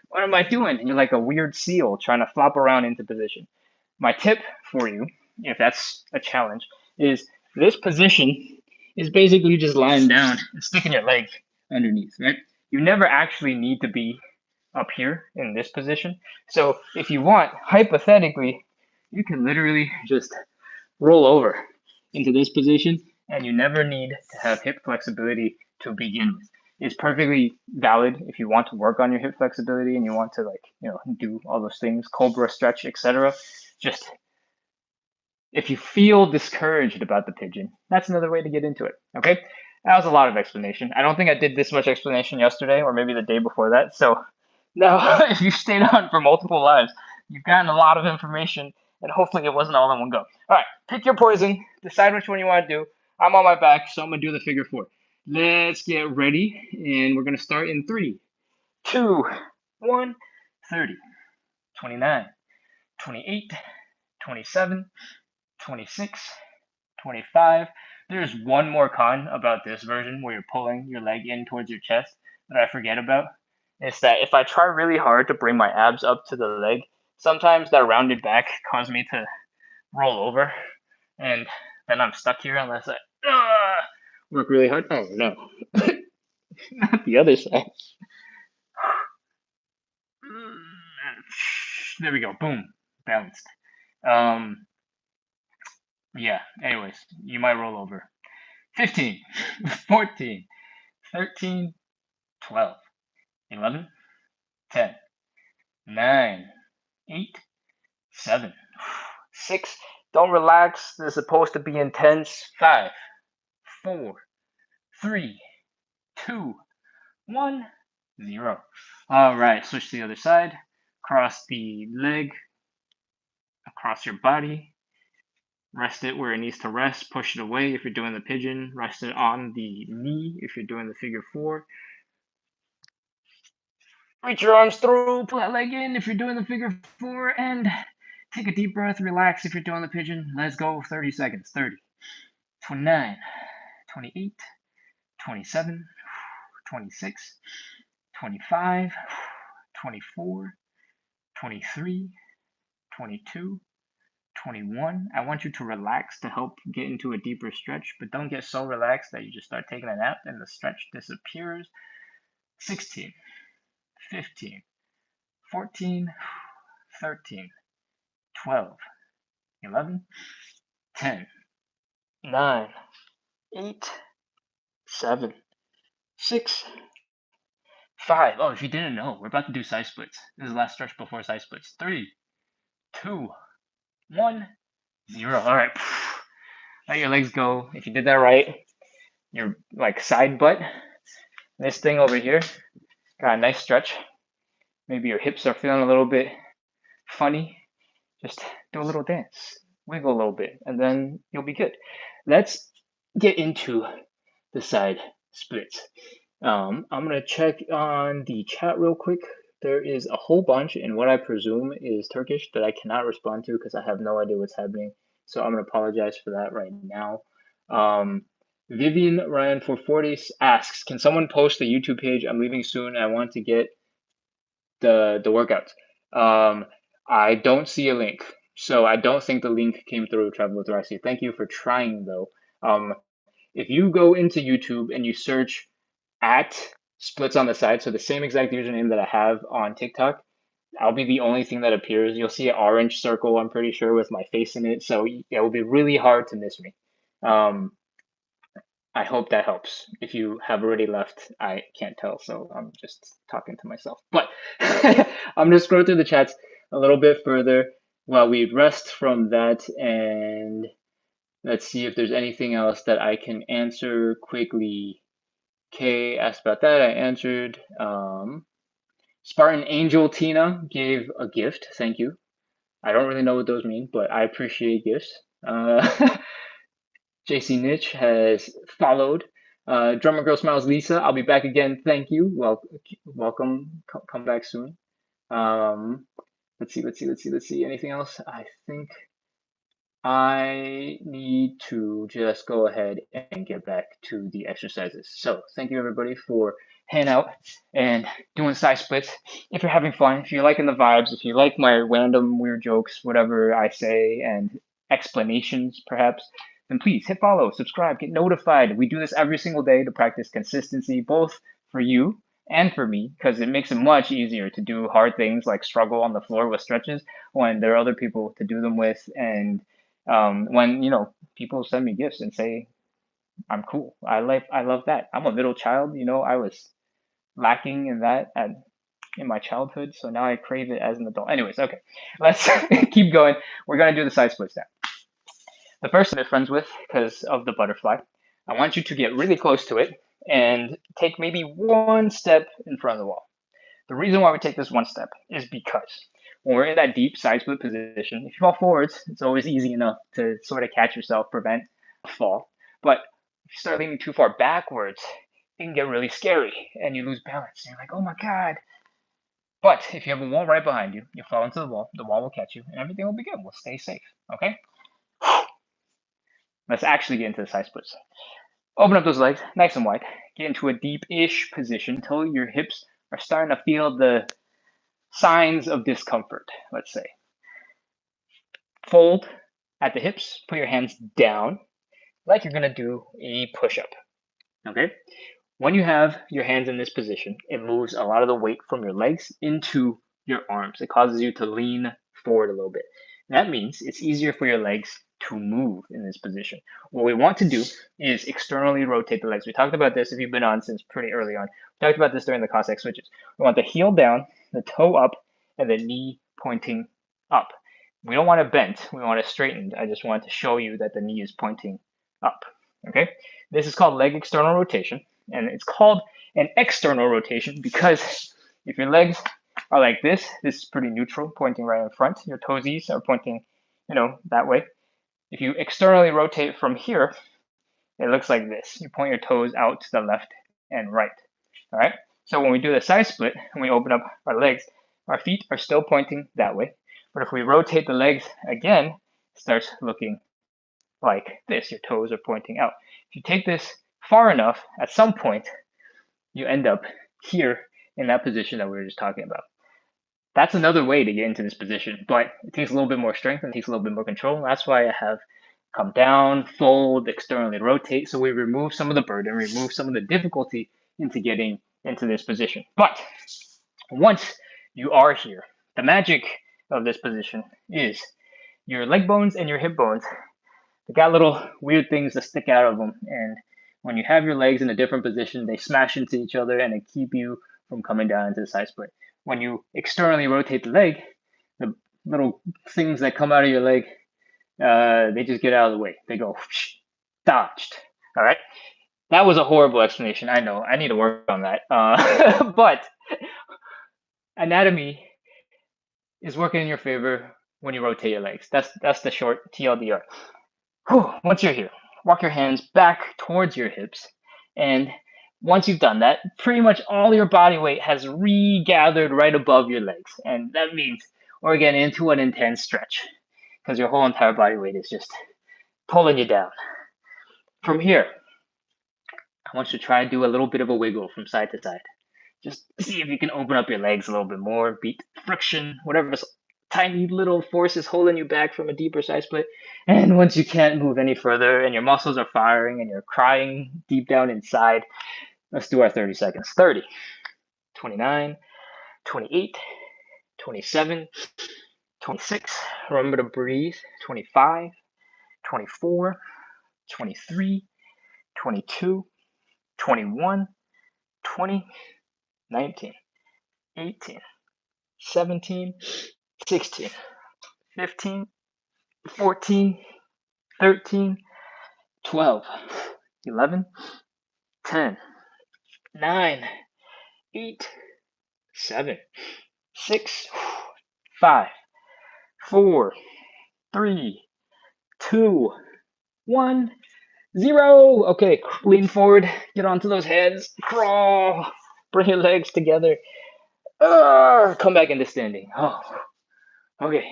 what am I doing? And you're like a weird seal trying to flop around into position. My tip for you, if that's a challenge, is this position is basically just lying down and sticking your leg underneath, right? You never actually need to be up here in this position. So if you want, hypothetically, you can literally just roll over into this position and you never need to have hip flexibility to begin with. It's perfectly valid if you want to work on your hip flexibility and you want to do all those things, cobra stretch, etc. Just if you feel discouraged about the pigeon, that's another way to get into it. Okay, that was a lot of explanation. I don't think I did this much explanation yesterday or maybe the day before that. So now if you stayed on for multiple lives, you've gotten a lot of information and hopefully it wasn't all in one go. All right, pick your poison, decide which one you want to do. I'm on my back, so I'm gonna do the figure four. Let's get ready, and we're gonna start in 3, 2, 1, 30, 29, 28, 27, 26, 25. There's one more con about this version where you're pulling your leg in towards your chest that I forget about. It's that if I try really hard to bring my abs up to the leg, sometimes that rounded back causes me to roll over, and then I'm stuck here unless I work really hard. Oh no, not the other side. There we go. Boom, balanced. Yeah. Anyways, you might roll over. 15, 14, 13, 12, 11, 10, 9, 8, 7, 6. Don't relax. This is supposed to be intense. 5, 4, 3, 2, 1, 0. All right, switch to the other side. Cross the leg across your body. Rest it where it needs to rest. Push it away if you're doing the pigeon. Rest it on the knee if you're doing the figure four. Reach your arms through, pull that leg in if you're doing the figure four, and take a deep breath, relax if you're doing the pigeon. Let's go 30 seconds. 30, 29, 28, 27, 26, 25, 24, 23, 22, 21. I want you to relax to help get into a deeper stretch, but don't get so relaxed that you just start taking a nap and the stretch disappears. 16, 15, 14, 13, 12, 11, 10, 9, 8, 7, 6, 5. Oh, if you didn't know, we're about to do side splits. This is the last stretch before side splits. 3, 2, 1, 0. All right. Let your legs go. If you did that right, your side butt, this thing over here, got a nice stretch. Maybe your hips are feeling a little bit funny. Just do a little dance, wiggle a little bit, and then you'll be good. Let's get into the side splits. I'm gonna check on the chat real quick. There is a whole bunch in what I presume is Turkish that I cannot respond to because I have no idea what's happening. So I'm gonna apologize for that right now. Vivian Ryan 440 asks, can someone post the YouTube page? I'm leaving soon. I want to get the workouts. I don't see a link, so I don't think the link came through Travel with Rossi. Thank you for trying though. If you go into YouTube and you search at splits on the side, so the same exact username that I have on TikTok, I'll be the only thing that appears. You'll see an orange circle, I'm pretty sure, with my face in it. So it will be really hard to miss me. I hope that helps. If you have already left, I can't tell, so I'm just talking to myself. But I'm gonna scroll through the chats a little bit further while we rest from that, and let's see if there's anything else that I can answer quickly. Kay asked about that. I answered. Spartan Angel Tina gave a gift. Thank you. I don't really know what those mean, but I appreciate gifts. JC Niche has followed. Drummer Girl Smiles Lisa, I'll be back again. Thank you. Welcome. Come back soon. Let's see. Anything else? I think I need to just go ahead and get back to the exercises. So thank you everybody for hanging out and doing side splits. If you're having fun, if you're liking the vibes, if you like my random weird jokes, whatever I say, and explanations perhaps, then please hit follow, subscribe, get notified. We do this every single day to practice consistency, both for you and for me, because it makes it much easier to do hard things like struggle on the floor with stretches when there are other people to do them with. And when people send me gifts and say I'm cool, I love that. I'm a middle child, I was lacking in that in my childhood, so now I crave it as an adult. Anyways, okay, let's keep going. We're gonna do the side splits now. The first I'm friends with because of the butterfly. I want you to get really close to it and take maybe one step in front of the wall. The reason why we take this one step is because when we're in that deep side split position, if you fall forwards, it's always easy enough to sort of catch yourself, prevent a fall. But if you start leaning too far backwards, it can get really scary and you lose balance. You're like, oh my God. But if you have a wall right behind you, you fall into the wall will catch you, and everything will be good. We'll stay safe, okay? Let's actually get into the side splits. Open up those legs nice and wide. Get into a deep-ish position until your hips are starting to feel the signs of discomfort, let's say. Fold at the hips, put your hands down like you're gonna do a push-up, okay? When you have your hands in this position, it moves a lot of the weight from your legs into your arms. It causes you to lean forward a little bit. That means it's easier for your legs to move in this position. What we want to do is externally rotate the legs. We talked about this if you've been on since pretty early on. We talked about this during the Cossack Switches. We want the heel down, the toe up, and the knee pointing up. We don't want it bent, we want it straightened. I just want to show you that the knee is pointing up, okay? This is called leg external rotation, and it's called an external rotation because if your legs are like this is pretty neutral, pointing right in front. Your toesies are pointing, that way. If you externally rotate from here, it looks like this. You point your toes out to the left and right, all right? So when we do the side split and we open up our legs, our feet are still pointing that way. But if we rotate the legs again, it starts looking like this. Your toes are pointing out. If you take this far enough, at some point, you end up here in that position that we were just talking about. That's another way to get into this position, but it takes a little bit more strength and it takes a little bit more control. That's why I have come down, fold, externally rotate. So we remove some of the burden, remove some of the difficulty into getting into this position. But once you are here, the magic of this position is your leg bones and your hip bones. They got little weird things that stick out of them. And when you have your legs in a different position, they smash into each other and they keep you from coming down into the side split. When you externally rotate the leg, the little things that come out of your leg, they just get out of the way. They go dodged. All right. That was a horrible explanation. I know. I need to work on that. But anatomy is working in your favor when you rotate your legs. That's the short TLDR. Whew. Once you're here, walk your hands back towards your hips, and once you've done that, pretty much all your body weight has regathered right above your legs, and that means we're getting into an intense stretch because your whole entire body weight is just pulling you down. From here, I want you to try and do a little bit of a wiggle from side to side. Just see if you can open up your legs a little bit more, beat friction, whatever tiny little force is holding you back from a deeper side split. And once you can't move any further and your muscles are firing and you're crying deep down inside, let's do our 30 seconds. 30, 29, 28, 27, 26. Remember to breathe. 25, 24, 23, 22, 21, 20, 19, 18, 17, 16, 15, 14, 13, 12, 11, 10, 9, 8, 7, 6, 5, 4, 3, 2, 1, 0. Okay, lean forward, get onto those hands, crawl, bring your legs together. Come back into standing. Oh, okay.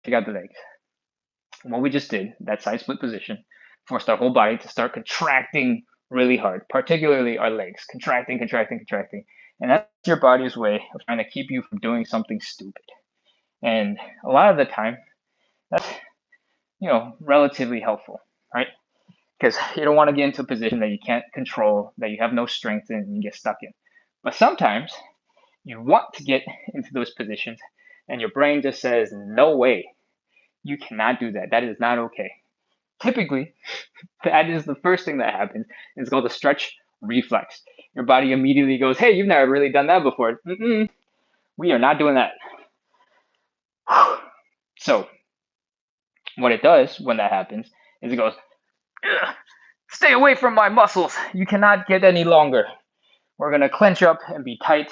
Check out the legs. What we just did, that side split position, forced our whole body to start contracting really hard, particularly our legs, contracting, contracting, contracting. And that's your body's way of trying to keep you from doing something stupid. And a lot of the time, that's, relatively helpful, right? Because you don't want to get into a position that you can't control, that you have no strength in, and you get stuck in. But sometimes you want to get into those positions, and your brain just says, no way, you cannot do that. That is not okay. Typically, that is the first thing that happens. It's called the stretch reflex. Your body immediately goes, hey, you've never really done that before. We are not doing that. So what it does when that happens is it goes, stay away from my muscles. You cannot get any longer. We're going to clench up and be tight.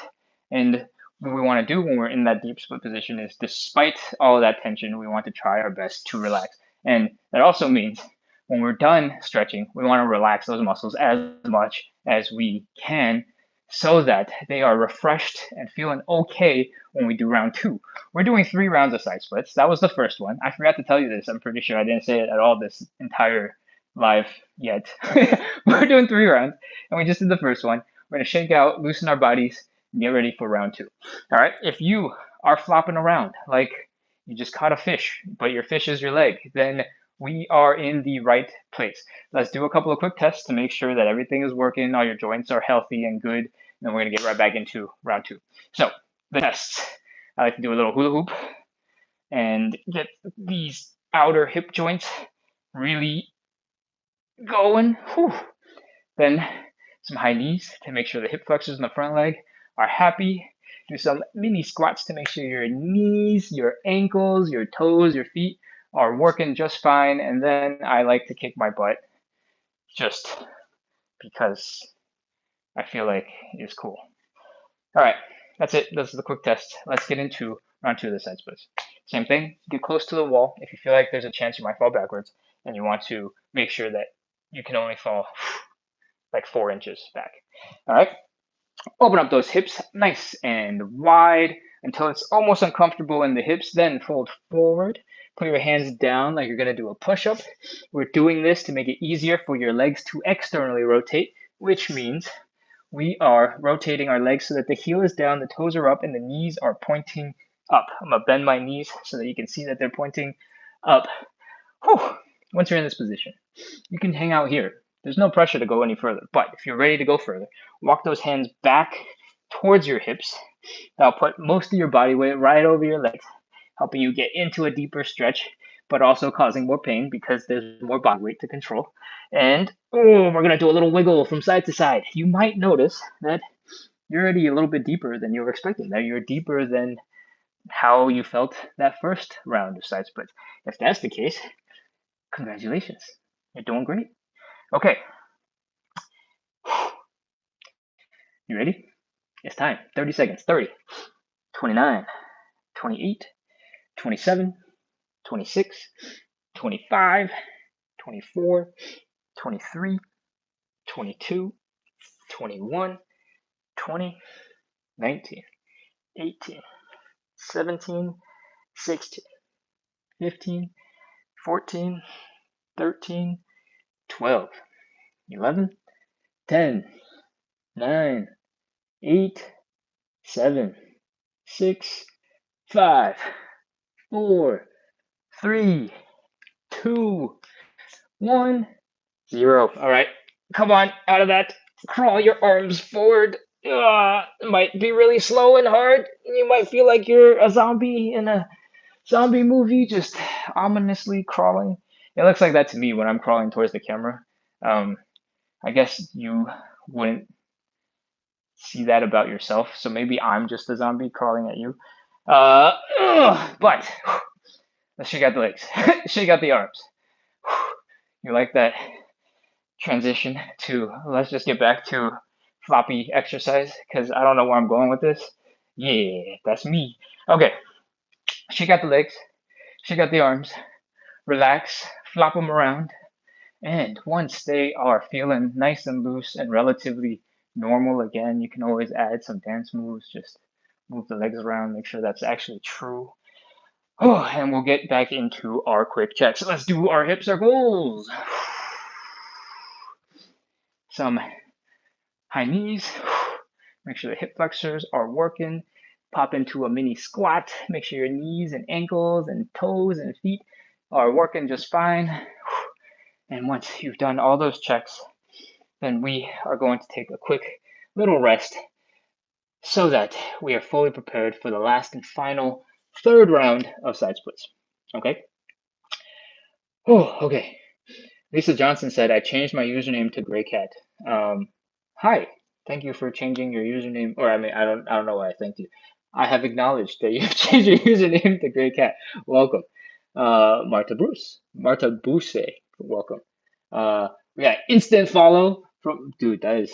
And what we want to do when we're in that deep split position is, despite all of that tension, we want to try our best to relax. And that also means when we're done stretching, we want to relax those muscles as much as we can so that they are refreshed and feeling okay when we do round 2. We're doing 3 rounds of side splits. That was the first one. I forgot to tell you this. I'm pretty sure I didn't say it at all this entire live yet. We're doing 3 rounds, and we just did the first one. We're going to shake out, loosen our bodies, and get ready for round 2. All right, if you are flopping around like you just caught a fish, but your fish is your leg, then we are in the right place. Let's do a couple of quick tests to make sure that everything is working, all your joints are healthy and good, and then we're going to get right back into round 2. So, the tests. I like to do a little hula hoop and get these outer hip joints really going. Whew. Then some high knees to make sure the hip flexors in the front leg are happy. Do some mini squats to make sure your knees, your ankles, your toes, your feet are working just fine. And then I like to kick my butt just because I feel like it's cool. All right, that's it. This is the quick test. Let's get into round 2 of the side splits. Same thing, get close to the wall. If you feel like there's a chance you might fall backwards and you want to make sure that you can only fall like 4 inches back. All right, open up those hips nice and wide until it's almost uncomfortable in the hips. Then fold forward, put your hands down like you're going to do a push-up. We're doing this to make it easier for your legs to externally rotate, which means we are rotating our legs so that the heel is down, the toes are up, and the knees are pointing up. I'm going to bend my knees so that you can see that they're pointing up. Whew. Once you're in this position, you can hang out here. There's no pressure to go any further, but if you're ready to go further, walk those hands back towards your hips. That'll put most of your body weight right over your legs, helping you get into a deeper stretch, but also causing more pain because there's more body weight to control. And we're going to do a little wiggle from side to side. You might notice that you're already a little bit deeper than you were expecting, that you're deeper than how you felt that first round of side splits. If that's the case, congratulations. You're doing great. Okay. You ready? It's time. 30 seconds. 30, 29, 28, 27, 26, 25, 24, 23, 22, 21, 20, 19, 18, 17, 16, 15, 14, 13, 12, 11, 10, 9, 8, 7, 6, 5, 4, 3, 2, 1, 0. All right, come on, out of that. Crawl your arms forward. It might be really slow and hard. You might feel like you're a zombie in a zombie movie, just ominously crawling. It looks like that to me when I'm crawling towards the camera. Um, I guess you wouldn't see that about yourself, so maybe I'm just a zombie crawling at you. But let's shake out the legs, shake out the arms. You like that transition to, let's just get back to floppy exercise because I don't know where I'm going with this. Yeah, that's me. Okay, shake out the legs, shake out the arms, relax, flop them around, and once they are feeling nice and loose and relatively normal again, you can always add some dance moves. Just move the legs around, make sure that's actually true. Oh, and we'll get back into our quick checks. Let's do our hip circles. Some high knees. Make sure the hip flexors are working. Pop into a mini squat. Make sure your knees and ankles and toes and feet are working just fine. And once you've done all those checks, then we are going to take a quick little rest so that we are fully prepared for the last and final third round of side splits. Okay? Oh, okay. Lisa Johnson said, I changed my username to Gray Cat. Hi, thank you for changing your username. Or I don't know why I thanked you. I have acknowledged that you've changed your username to Gray Cat. Welcome. Marta Buse, welcome. We got instant follow from, dude, that is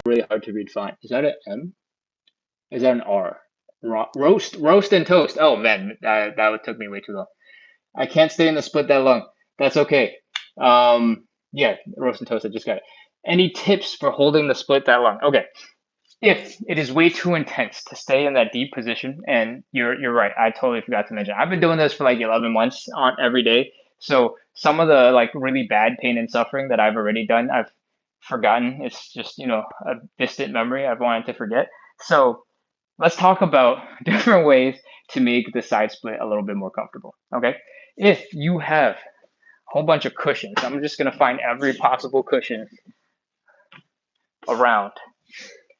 really hard to read font. Is that an M? Is that an R? Roast and toast. Oh man, that took me way too long. I can't stay in the split that long. That's okay. Yeah, roast and toast. I just got it. Any tips for holding the split that long? Okay. If it is way too intense to stay in that deep position, and you're right, I totally forgot to mention. I've been doing this for like 11 months on every day. So some of the like really bad pain and suffering that I've already done, I've forgotten. It's just, a distant memory I've wanted to forget. So let's talk about different ways to make the side split a little bit more comfortable. Okay. If you have a whole bunch of cushions, I'm just going to find every possible cushion around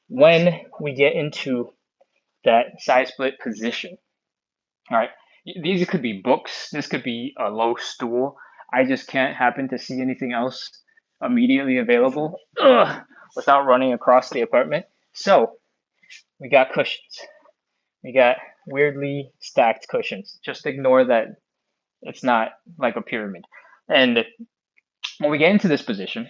when we get into that side split position. All right. These could be books. This could be a low stool. I just can't happen to see anything else immediately available without running across the apartment. So we got cushions. We got weirdly stacked cushions. Just ignore that it's not like a pyramid. And when we get into this position,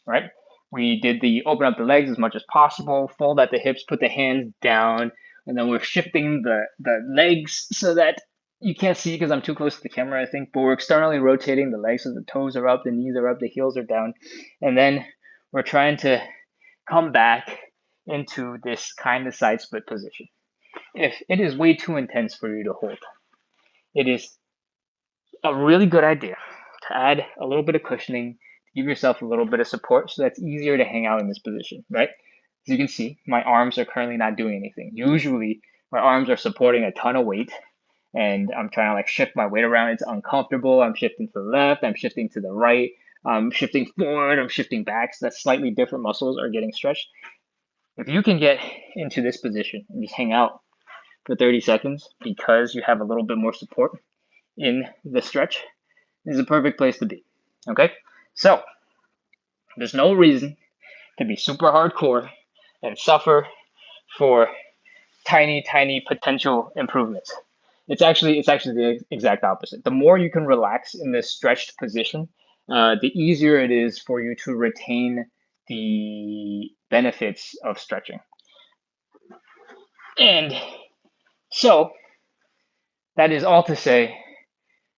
right, we did the open up the legs as much as possible, fold at the hips, put the hands down, and then we're shifting the legs so that you can't see because I'm too close to the camera, I think, but we're externally rotating the legs so the toes are up, the knees are up, the heels are down. And then we're trying to come back into this kind of side split position. If it is way too intense for you to hold, it is a really good idea to add a little bit of cushioning, to give yourself a little bit of support so that's easier to hang out in this position, right? As you can see, my arms are currently not doing anything. Usually, my arms are supporting a ton of weight, and I'm trying to like shift my weight around. It's uncomfortable. I'm shifting to the left, I'm shifting to the right, I'm shifting forward, I'm shifting back, so that slightly different muscles are getting stretched. If you can get into this position and just hang out for 30 seconds because you have a little bit more support in the stretch, this is a perfect place to be. Okay? So, there's no reason to be super hardcore and suffer for tiny potential improvements. It's actually the exact opposite. The more you can relax in this stretched position, the easier it is for you to retain the benefits of stretching. And so that is all to say,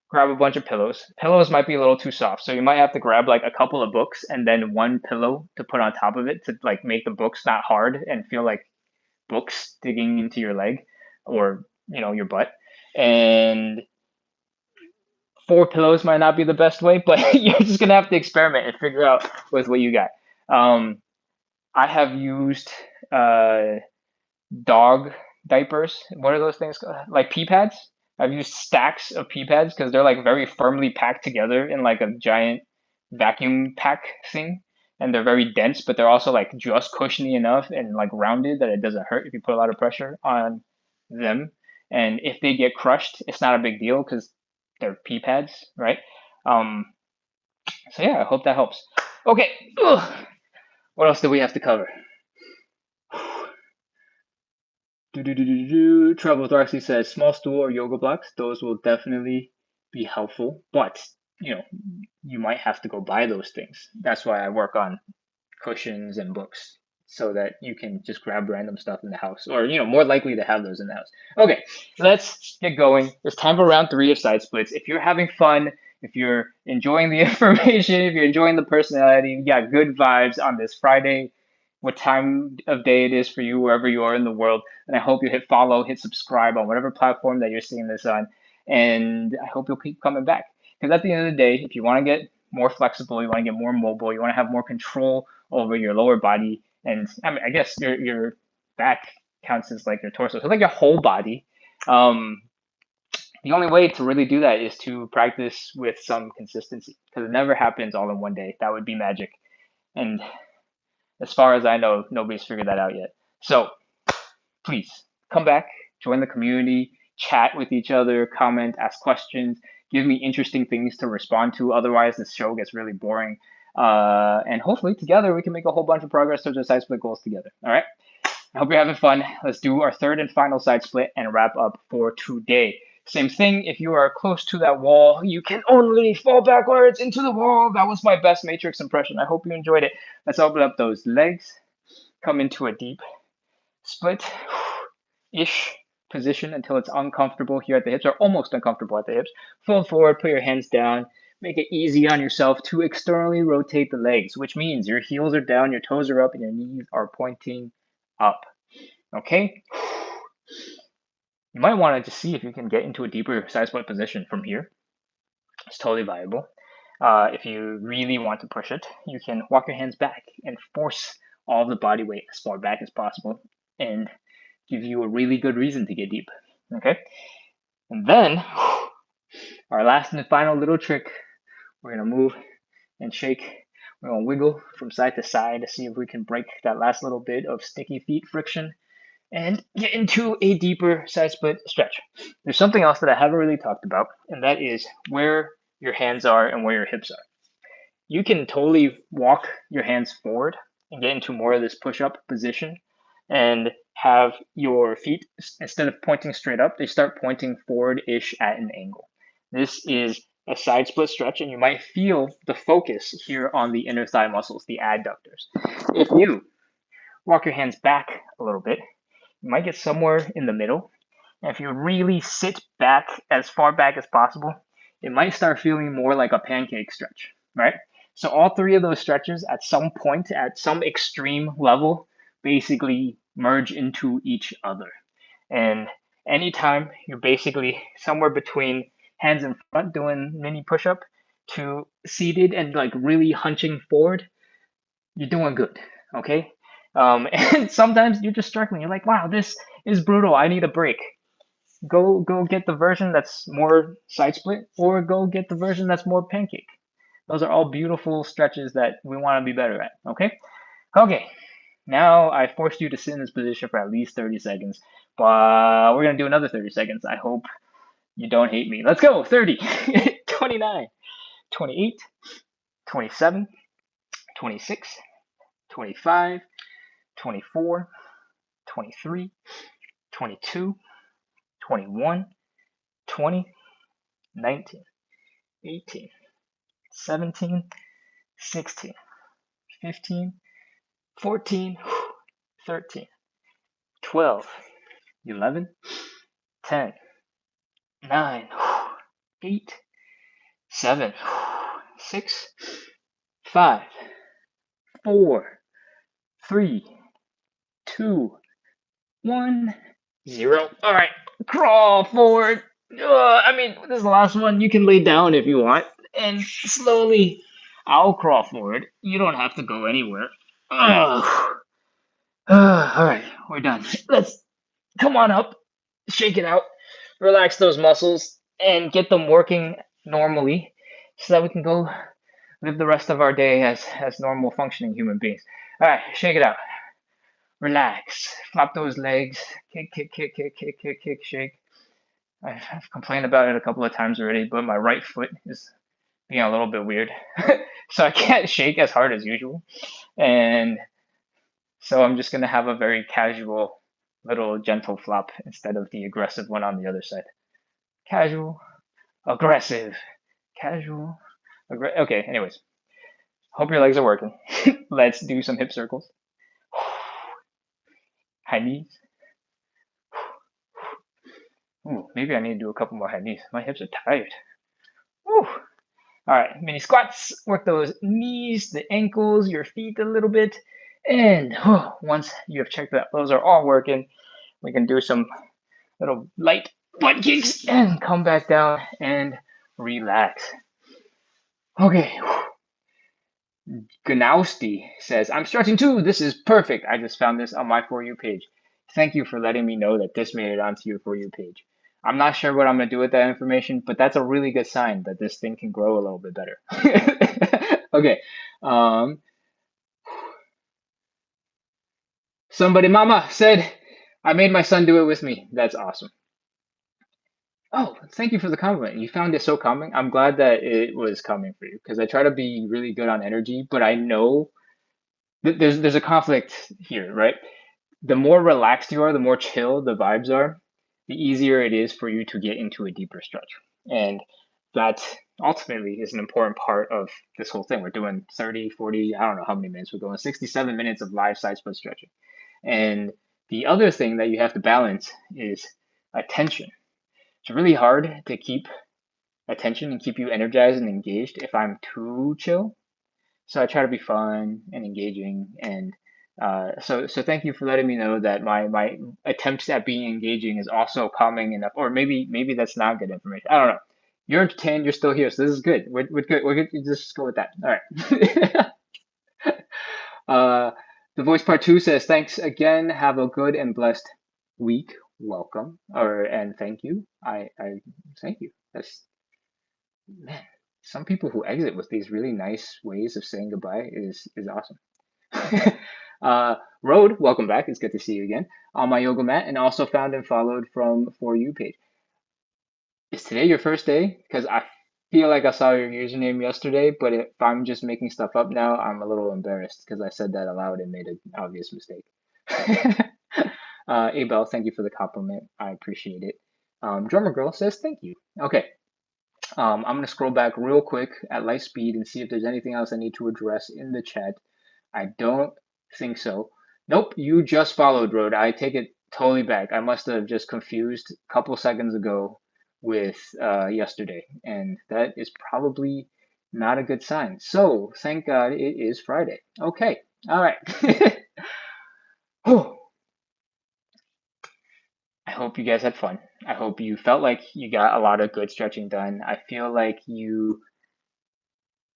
grab a bunch of pillows. Pillows might be a little too soft, so you might have to grab like a couple of books and then one pillow to put on top of it to like make the books not hard and feel like books digging into your leg or your butt. And four pillows might not be the best way, but you're just gonna have to experiment and figure out with what you got. Um, I have used uh, dog diapers. What are those things called? Like pee pads. I've used stacks of pee pads because they're like very firmly packed together in like a giant vacuum pack thing, and they're very dense, but they're also like just cushiony enough and like rounded that it doesn't hurt if you put a lot of pressure on them. And if they get crushed, it's not a big deal because they're pee pads, right? Um, so yeah, I hope that helps. Okay, ugh. What else do we have to cover? Travel with Roxy says small stool or yoga blocks. Those will definitely be helpful, but you might have to go buy those things. That's why I work on cushions and books so that you can just grab random stuff in the house, or more likely to have those in the house. Okay, let's get going. It's time for round 3 of side splits. If you're having fun, if you're enjoying the information, if you're enjoying the personality, you got good vibes on this Friday, what time of day it is for you, wherever you are in the world. And I hope you hit follow, hit subscribe on whatever platform that you're seeing this on. And I hope you'll keep coming back. Because at the end of the day, if you want to get more flexible, you want to get more mobile, you want to have more control over your lower body, and I mean, I guess your back counts as like your torso, so like your whole body. The only way to really do that is to practice with some consistency, because it never happens all in one day. That would be magic, and as far as I know, nobody's figured that out yet. So please come back, join the community, chat with each other, comment, ask questions, give me interesting things to respond to. Otherwise, this show gets really boring. And hopefully, together, we can make a whole bunch of progress towards our side split goals together. All right. I hope you're having fun. Let's do our third and final side split and wrap up for today. Same thing, if you are close to that wall, you can only fall backwards into the wall. That was my best Matrix impression. I hope you enjoyed it. Let's open up those legs, come into a deep split ish position until it's uncomfortable here at the hips, or almost uncomfortable at the hips. Fold forward, put your hands down, make it easy on yourself to externally rotate the legs, which means your heels are down, your toes are up, and your knees are pointing up. Okay? You might want to just see if you can get into a deeper side split position from here. It's totally viable. If you really want to push it, you can walk your hands back and force all of the body weight as far back as possible and give you a really good reason to get deep. Okay? And then, our last and final little trick, we're going to move and shake. We're going to wiggle from side to side to see if we can break that last little bit of sticky feet friction and get into a deeper side split stretch. There's something else that I haven't really talked about, and that is where your hands are and where your hips are. You can totally walk your hands forward and get into more of this push-up position and have your feet, instead of pointing straight up, they start pointing forward-ish at an angle. This is a side split stretch, and you might feel the focus here on the inner thigh muscles, the adductors. If you walk your hands back a little bit, you might get somewhere in the middle. And if you really sit back as far back as possible, it might start feeling more like a pancake stretch, right? So all 3 of those stretches at some point, at some extreme level, basically merge into each other. And anytime you're basically somewhere between hands in front doing mini push-up to seated and like really hunching forward, you're doing good, okay? And sometimes you're just struggling. You're like, wow, this is brutal. I need a break. Go get the version that's more side split, or go get the version that's more pancake. Those are all beautiful stretches that we want to be better at, okay? Okay, now I forced you to sit in this position for at least 30 seconds, but we're going to do another 30 seconds. I hope you don't hate me. Let's go, 30, 29, 28, 27, 26, 25, 24, 23, 22, 21, 20, 19, 18, 17, 16, 15, 14, 13, 12, 11, 10, 9, 8, 7, 6, 5, 4, 3, 2, 1, 0. All right, crawl forward. This is the last one. You can lay down if you want, and slowly, I'll crawl forward. You don't have to go anywhere. Ugh. All right, we're done. Let's come on up, shake it out, relax those muscles, and get them working normally, so that we can go live the rest of our day as normal functioning human beings. All right, shake it out. Relax. Flop those legs. Kick, kick, kick, kick, kick, kick, kick, shake. I've complained about it a couple of times already, but my right foot is being a little bit weird. So I can't shake as hard as usual. And so I'm just going to have a very casual little gentle flop instead of the aggressive one on the other side. Casual, aggressive, casual, okay, anyways. Hope your legs are working. Let's do some hip circles. High knees. Ooh, maybe I need to do a couple more high knees. My hips are tired. Ooh. All right, mini squats. Work those knees, the ankles, your feet a little bit. And once you have checked that those are all working, we can do some little light butt kicks and come back down and relax. Okay. Ganowski says, I'm stretching too. This is perfect. I just found this on my For You page. Thank you for letting me know that this made it onto your For You page. I'm not sure what I'm going to do with that information, but that's a really good sign that this thing can grow a little bit better. Okay. Somebody mama said, I made my son do it with me. That's awesome. Oh, thank you for the compliment. You found it so calming. I'm glad that it was calming for you because I try to be really good on energy, but I know there's a conflict here, right? The more relaxed you are, the more chill the vibes are, the easier it is for you to get into a deeper stretch. And that ultimately is an important part of this whole thing. We're doing 30, 40, I don't know how many minutes we're going, 67 minutes of live side split stretching. And the other thing that you have to balance is attention. It's really hard to keep attention and keep you energized and engaged if I'm too chill. So I try to be fun and engaging, and so thank you for letting me know that my attempts at being engaging is also calming enough, or maybe that's not good information. I don't know. You're entertained. You're still here, so this is good. We're good. We're good. Just go with that. All right. The voice part two says, "Thanks again. Have a good and blessed week. Welcome, and thank you. I thank you. That's man. Some people who exit with these really nice ways of saying goodbye is awesome." Road, welcome back. It's good to see you again on my yoga mat, and also found and followed from For You page. Is today your first day? Because I feel like I saw your username yesterday, but if I'm just making stuff up now, I'm a little embarrassed because I said that aloud and made an obvious mistake. Abel, thank you for the compliment. I appreciate it. Drummer Girl says thank you. Okay. I'm going to scroll back real quick at light speed and see if there's anything else I need to address in the chat. I don't think so. Nope, you just followed, Road. I take it totally back. I must have just confused a couple seconds ago with yesterday, and that is probably not a good sign. So, thank God it is Friday. Okay, all right. I hope you guys had fun. I hope you felt like you got a lot of good stretching done. I feel like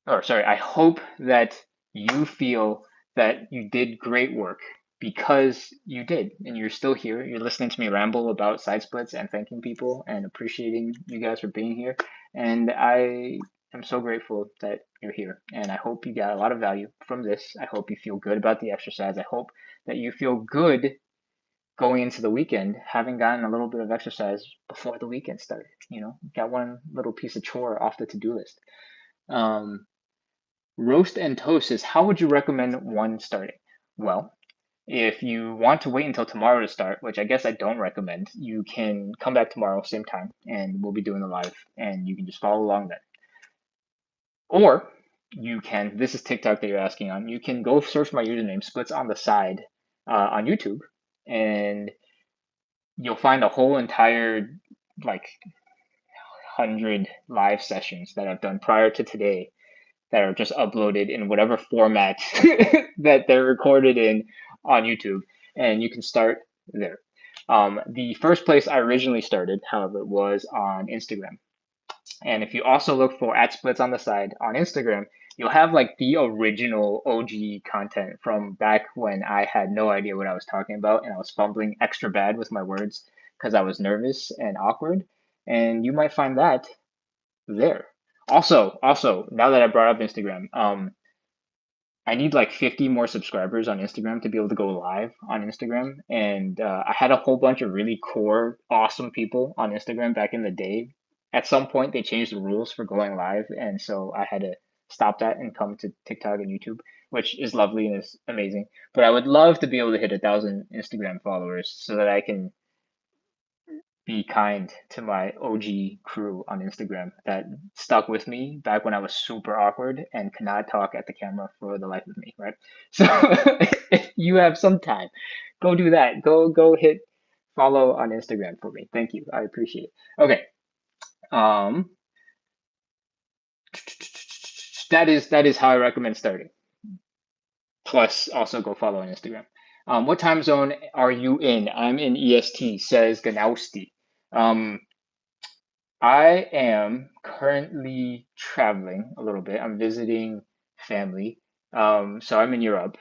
I hope that you feel that you did great work because you did, and you're still here. You're listening to me ramble about side splits and thanking people and appreciating you guys for being here. And I am so grateful that you're here. And I hope you got a lot of value from this. I hope you feel good about the exercise. I hope that you feel good going into the weekend, having gotten a little bit of exercise before the weekend started. Got one little piece of chore off the to-do list. Roast and toast is how would you recommend one starting? Well, if you want to wait until tomorrow to start, which I guess I don't recommend, you can come back tomorrow, same time, and we'll be doing the live, and you can just follow along then. Or you can, this is TikTok that you're asking on, you can go search my username, Splits on the Side, on YouTube, and you'll find a whole entire, like, 100 live sessions that I've done prior to today that are just uploaded in whatever format that they're recorded in on YouTube, and you can start there. The first place I originally started, however, was on Instagram. And if you also look for ad splits on the side on Instagram, you'll have like the original OG content from back when I had no idea what I was talking about and I was fumbling extra bad with my words because I was nervous and awkward. And you might find that there. Also, now that I brought up Instagram, I need like 50 more subscribers on Instagram to be able to go live on Instagram. And I had a whole bunch of really core, awesome people on Instagram back in the day. At some point, they changed the rules for going live. And so I had to stop that and come to TikTok and YouTube, which is lovely and is amazing. But I would love to be able to hit 1,000 Instagram followers so that I can be kind to my OG crew on Instagram that stuck with me back when I was super awkward and could not talk at the camera for the life of me, right? So if you have some time, go do that. Go hit follow on Instagram for me. Thank you. I appreciate it. Okay. Um that is how I recommend starting. Plus also go follow on Instagram. What time zone are you in? I'm in EST, says Ganowski. I am currently traveling a little bit. I'm visiting family. So I'm in Europe,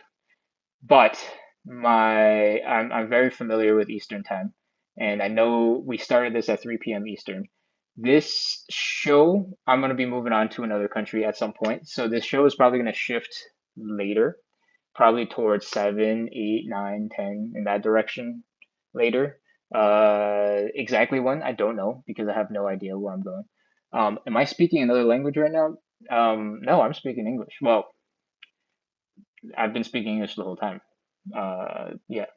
but I'm very familiar with Eastern time, and I know we started this at 3 p.m. Eastern. This show, I'm gonna be moving on to another country at some point, so this show is probably gonna shift later, probably towards 7, 8, 9, 10 in that direction later. Exactly when, I don't know because I have no idea where I'm going. Am I speaking another language right now? No, I'm speaking English. Well, I've been speaking English the whole time. Yeah.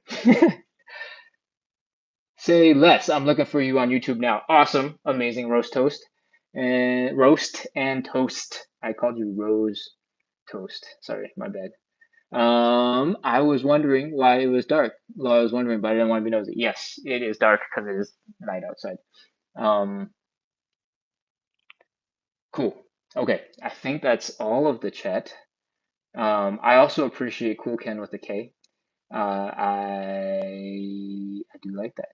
Say less. I'm looking for you on YouTube now. Awesome. Amazing roast toast. And roast and toast. I called you Rose Toast. Sorry, my bad. I was wondering why it was dark. Well, I was wondering, but I didn't want to be nosy. Yes, it is dark because it is night outside. Um, cool. Okay, I think that's all of the chat. I also appreciate Cool Ken with the K. I do like that.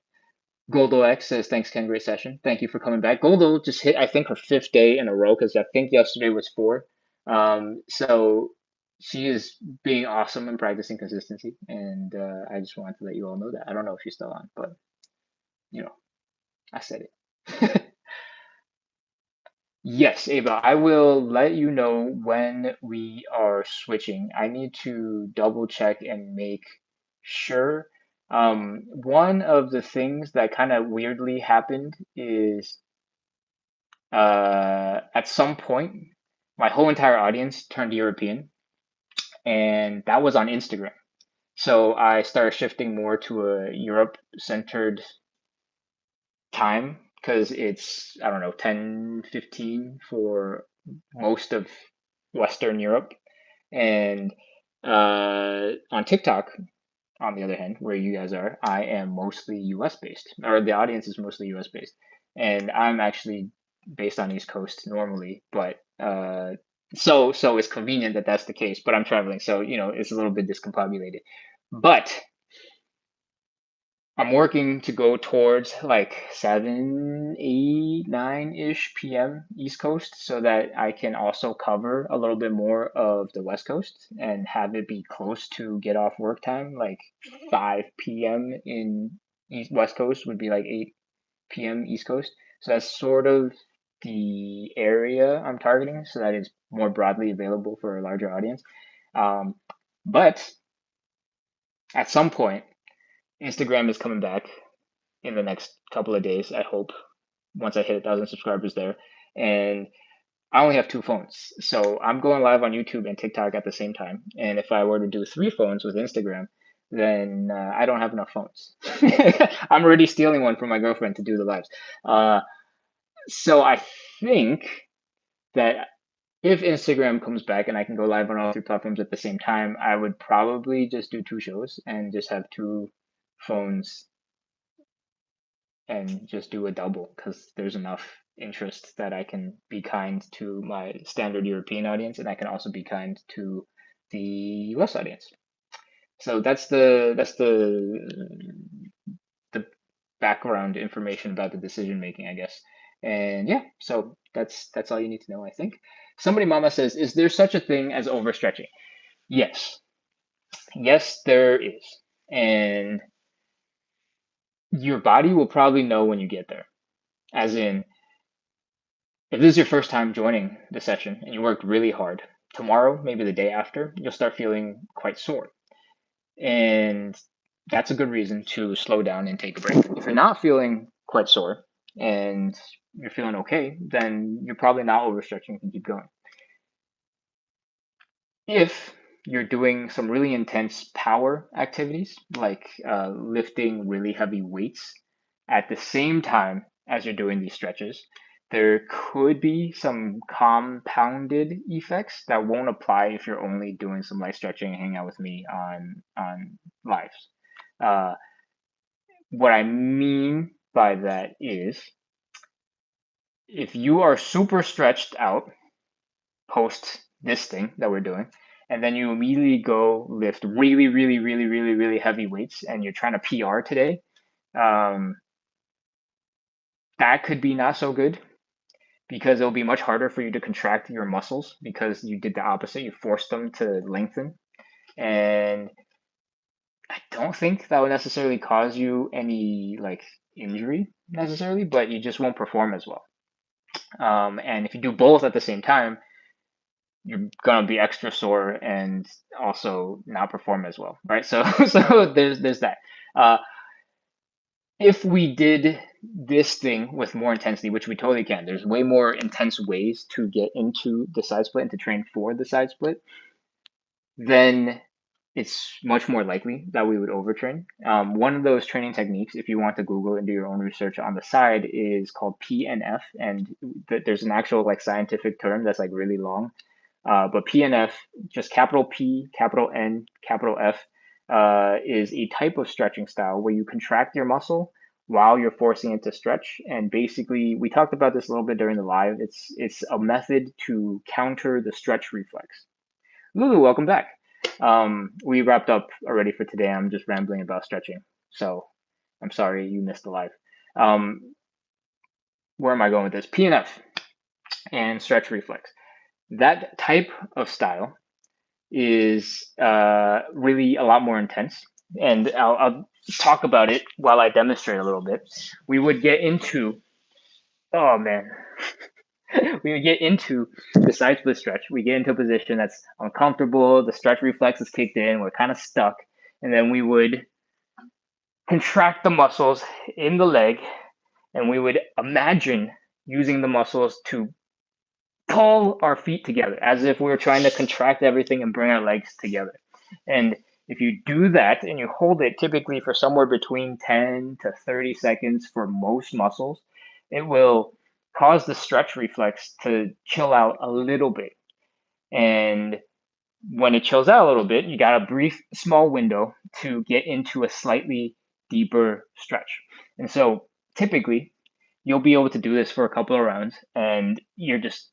Goldo X says, thanks, Ken, great session. Thank you for coming back. Goldo just hit, I think, her 5th day in a row because I think yesterday was 4. So she is being awesome and practicing consistency, and I just wanted to let you all know that. I don't know if she's still on, but you know, I said it. Yes, Ava, I will let you know when we are switching. I need to double check and make sure. One of the things that kind of weirdly happened is at some point, my whole entire audience turned European, and that was on Instagram. So I started shifting more to a Europe-centered time because it's, I don't know, 10:15 for most of Western Europe. And on TikTok, on the other hand, where you guys are, I am mostly US based, or the audience is mostly US based. And I'm actually based on East Coast normally, but so it's convenient that that's the case, but I'm traveling, so it's a little bit discombobulated. But I'm working to go towards like 7, 8, 9-ish p.m. East Coast so that I can also cover a little bit more of the West Coast and have it be close to get off work time. Like 5 p.m. in West Coast would be like 8 p.m. East Coast. So that's sort of the area I'm targeting so that it's more broadly available for a larger audience. But at some point, Instagram is coming back in the next couple of days, I hope, once I hit 1,000 subscribers there. And I only have 2 phones. So I'm going live on YouTube and TikTok at the same time. And if I were to do 3 phones with Instagram, then I don't have enough phones. I'm already stealing one from my girlfriend to do the lives. So I think that if Instagram comes back and I can go live on all 3 platforms at the same time, I would probably just do 2 shows and just have 2 phones and just do a double because there's enough interest that I can be kind to my standard European audience, and I can also be kind to the US audience. So the background information about the decision making, I guess. And yeah, so that's all you need to know, I think. Somebody mama says, is there such a thing as overstretching? Yes. Yes, there is. And your body will probably know when you get there. As in, if this is your first time joining the session and you worked really hard, tomorrow, maybe the day after, you'll start feeling quite sore. And that's a good reason to slow down and take a break. If you're not feeling quite sore and you're feeling okay, then you're probably not overstretching and keep going. If you're doing some really intense power activities, like lifting really heavy weights at the same time as you're doing these stretches, there could be some compounded effects that won't apply if you're only doing some light stretching and hanging out with me on lives. Uh, what I mean by that is if you are super stretched out post this thing that we're doing, and then you immediately go lift really, really, really, really, really heavy weights, and you're trying to PR today, um, that could be not so good because it'll be much harder for you to contract your muscles because you did the opposite. You forced them to lengthen. And I don't think that would necessarily cause you any like injury necessarily, but you just won't perform as well. And if you do both at the same time, you're gonna be extra sore and also not perform as well, right? So so there's that. Uh, if we did this thing with more intensity, which we totally can, there's way more intense ways to get into the side split and to train for the side split, then it's much more likely that we would overtrain. One of those training techniques, if you want to Google and do your own research on the side, is called PNF, and there's an actual like scientific term that's like really long. But PNF, just capital P, capital N, capital F, is a type of stretching style where you contract your muscle while you're forcing it to stretch. And basically, we talked about this a little bit during the live. It's a method to counter the stretch reflex. Lulu, welcome back. We wrapped up already for today. I'm just rambling about stretching, so I'm sorry you missed the live. Where am I going with this? PNF and stretch reflex. That type of style is really a lot more intense. And I'll talk about it while I demonstrate a little bit. We would get into, oh man, we would get into the side split stretch. We get into a position that's uncomfortable. The stretch reflex is kicked in. We're kind of stuck. And then we would contract the muscles in the leg. And we would imagine using the muscles to pull our feet together as if we were trying to contract everything and bring our legs together. And if you do that and you hold it typically for somewhere between 10 to 30 seconds for most muscles, it will cause the stretch reflex to chill out a little bit. And when it chills out a little bit, you got a brief small window to get into a slightly deeper stretch. And so typically you'll be able to do this for a couple of rounds and you're just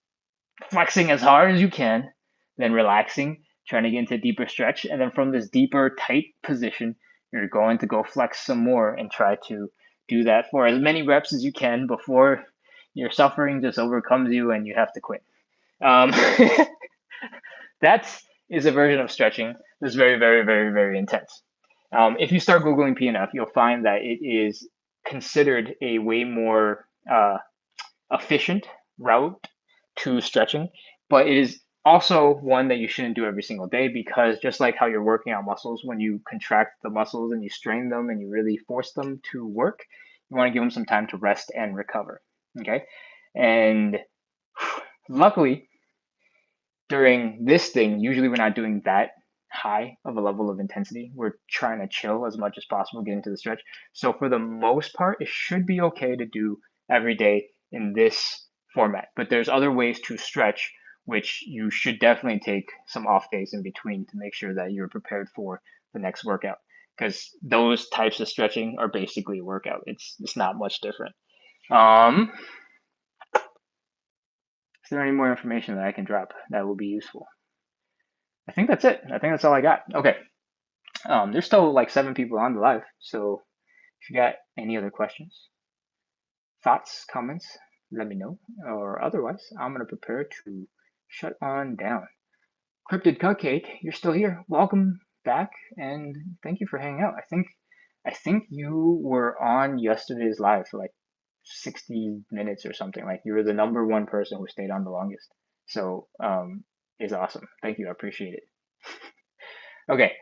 flexing as hard as you can, then relaxing, trying to get into a deeper stretch. And then from this deeper, tight position, you're going to go flex some more and try to do that for as many reps as you can before your suffering just overcomes you and you have to quit. Um, that is a version of stretching that's very, very, very, very intense. If you start Googling PNF, you'll find that it is considered a way more efficient route to stretching, but it is also one that you shouldn't do every single day because just like how you're working out muscles, when you contract the muscles and you strain them and you really force them to work, you want to give them some time to rest and recover. Okay. And luckily, during this thing, usually we're not doing that high of a level of intensity. We're trying to chill as much as possible, get into the stretch. So for the most part, it should be okay to do every day in this format. But there's other ways to stretch, which you should definitely take some off days in between to make sure that you're prepared for the next workout. because those types of stretching are basically a workout. It's not much different. Um, is there any more information that I can drop that will be useful? I think that's it. I think that's all I got. Okay. There's still like 7 people on the live, so if you got any other questions, thoughts, comments, let me know. Or otherwise, I'm gonna prepare to shut on down. Cryptid Cupcake, you're still here. Welcome back, and thank you for hanging out. I think you were on yesterday's live for like 60 minutes or something. Like you were the number 1 person who stayed on the longest. So it's awesome. Thank you. I appreciate it. Okay,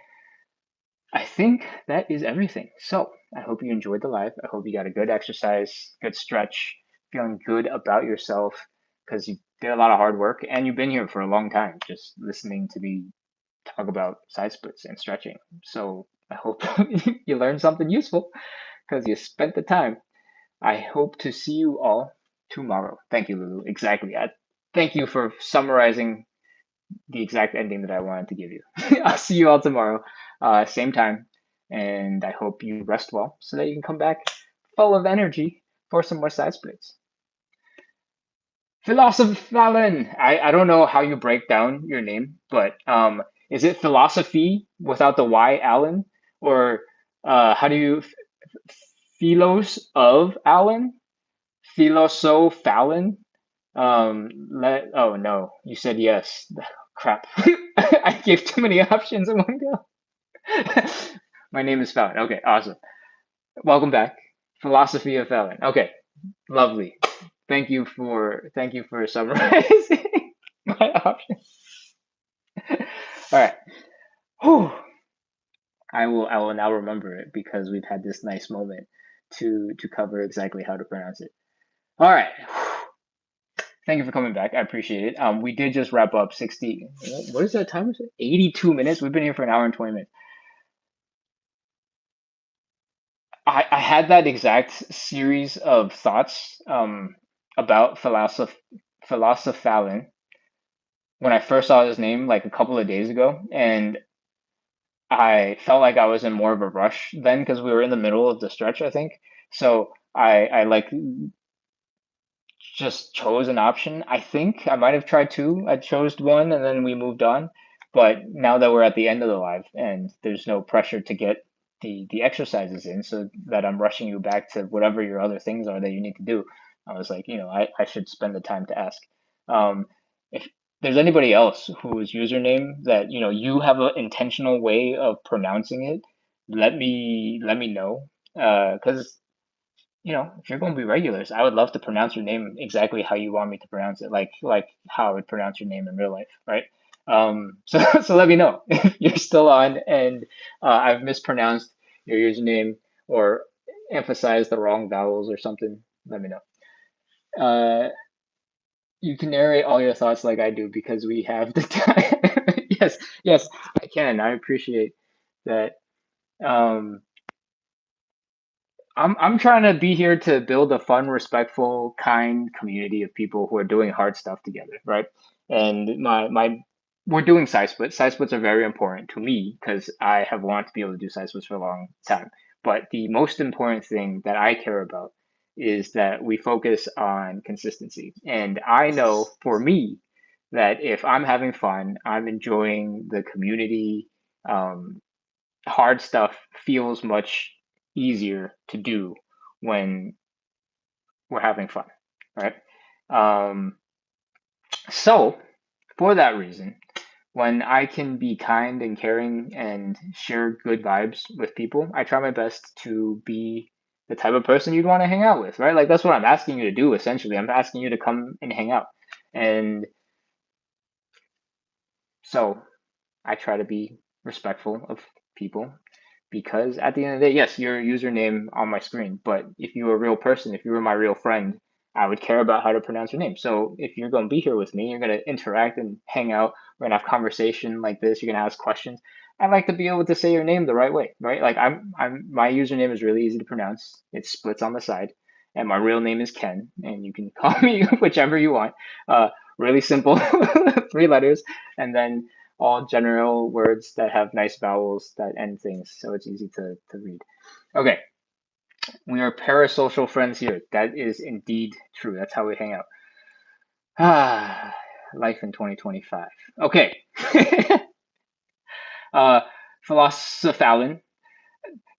I think that is everything. So I hope you enjoyed the live. I hope you got a good exercise, good stretch, feeling good about yourself because you did a lot of hard work and you've been here for a long time just listening to me talk about side splits and stretching. So I hope you learned something useful because you spent the time. I hope to see you all tomorrow. Thank you, Lulu. Exactly. Thank you for summarizing the exact ending that I wanted to give you. I'll see you all tomorrow, same time, and I hope you rest well so that you can come back full of energy for some more side splits. Philosophy Fallon. I don't know how you break down your name, but is it philosophy without the Y, Allen, or how do you Philos of Allen? Philoso Fallon? Oh no, you said yes. Crap. I gave too many options in one go. My name is Fallon. Okay, awesome. Welcome back. Philosophy of Fallon. Okay, lovely. Thank you for summarizing my options. All right. Whew. I will now remember it because we've had this nice moment to cover exactly how to pronounce it. All right. Thank you for coming back. I appreciate it. We did just wrap up 60. What is that time? 82 minutes. We've been here for an hour and 20 minutes. I had that exact series of thoughts about Philosophalin when I first saw his name like a couple of days ago, and I felt like I was in more of a rush then because we were in the middle of the stretch, I think. So I like just chose an option. I think I might have tried two. I chose one and then we moved on. But now that we're at the end of the live and there's no pressure to get the exercises in so that I'm rushing you back to whatever your other things are that you need to do, I was like, I should spend the time to ask. If there's anybody else whose username that, you have an intentional way of pronouncing it, let me know. Because if you're going to be regulars, I would love to pronounce your name exactly how you want me to pronounce it, like how I would pronounce your name in real life, right? So so let me know if you're still on and I've mispronounced your username or emphasized the wrong vowels or something. Let me know. You can narrate all your thoughts like I do because we have the time. Yes, yes, I can. I appreciate that. Um, I'm trying to be here to build a fun, respectful, kind community of people who are doing hard stuff together, right? And my we're doing side splits. Side splits are very important to me because I have wanted to be able to do side splits for a long time. But the most important thing that I care about is that we focus on consistency. And I know for me that if I'm having fun, I'm enjoying the community, um, hard stuff feels much easier to do when we're having fun, right? Um, so, for that reason, when I can be kind and caring and share good vibes with people, I try my best to be the type of person you'd want to hang out with, right? Like that's what I'm asking you to do essentially. I'm asking you to come and hang out. And so I try to be respectful of people because at the end of the day, yes, your username on my screen, but if you were a real person, if you were my real friend, I would care about how to pronounce your name. So if you're going to be here with me, you're going to interact and hang out. We're going to have conversation like this. You're going to ask questions. I like to be able to say your name the right way, right? Like my username is really easy to pronounce. It splits on the side, and my real name is Ken, and you can call me whichever you want. Really simple, 3 letters, and then all general words that have nice vowels that end things, so it's easy to read. Okay, we are parasocial friends here. That is indeed true. That's how we hang out. Ah, life in 2025. Okay. uh, Philosophalin.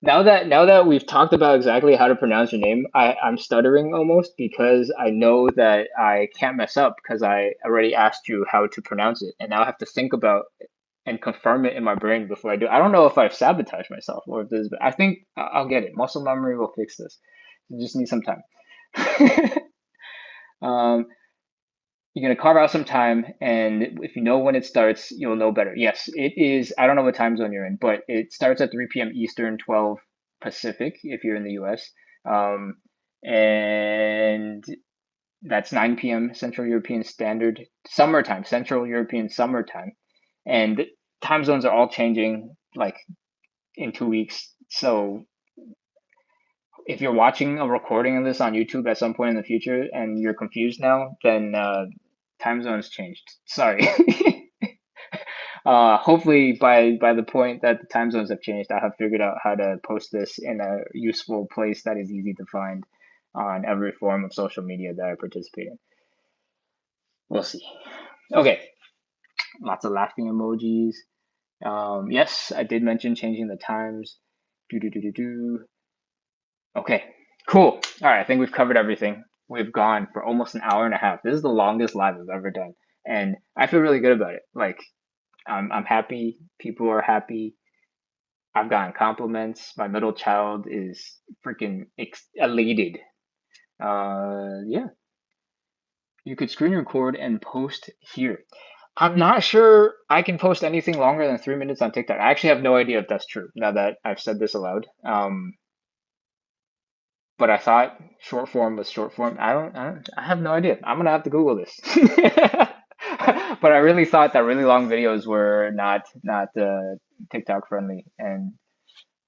Now that we've talked about exactly how to pronounce your name, I'm stuttering almost because I know that I can't mess up because I already asked you how to pronounce it, and now I have to think about and confirm it in my brain before I do. I don't know if I've sabotaged myself or if this, but I think I'll get it. Muscle memory will fix this. You just need some time. um, you're gonna carve out some time, and if you know when it starts, you'll know better. Yes, it is. I don't know what time zone you're in, but it starts at 3 p.m. Eastern, 12 Pacific if you're in the US. And that's 9 p.m. Central European Standard Summertime, Central European Summertime. And time zones are all changing like in 2 weeks. So if you're watching a recording of this on YouTube at some point in the future and you're confused now, then time zones changed. Sorry. Hopefully by the point that the time zones have changed, I have figured out how to post this in a useful place that is easy to find on every form of social media that I participate in. We'll see. Okay, lots of laughing emojis. Yes, I did mention changing the times. Do do do do do. Okay, cool. All right, I think we've covered everything. We've gone for almost an hour and a half. This is the longest live I've ever done, and I feel really good about it. Like, I'm happy. People are happy. I've gotten compliments. My middle child is freaking elated. Yeah, you could screen record and post here. I'm not sure I can post anything longer than 3 minutes on TikTok. I actually have no idea if that's true now that I've said this aloud. But I thought short form was short form. I have no idea. I'm gonna have to Google this. But I really thought that really long videos were not TikTok friendly, and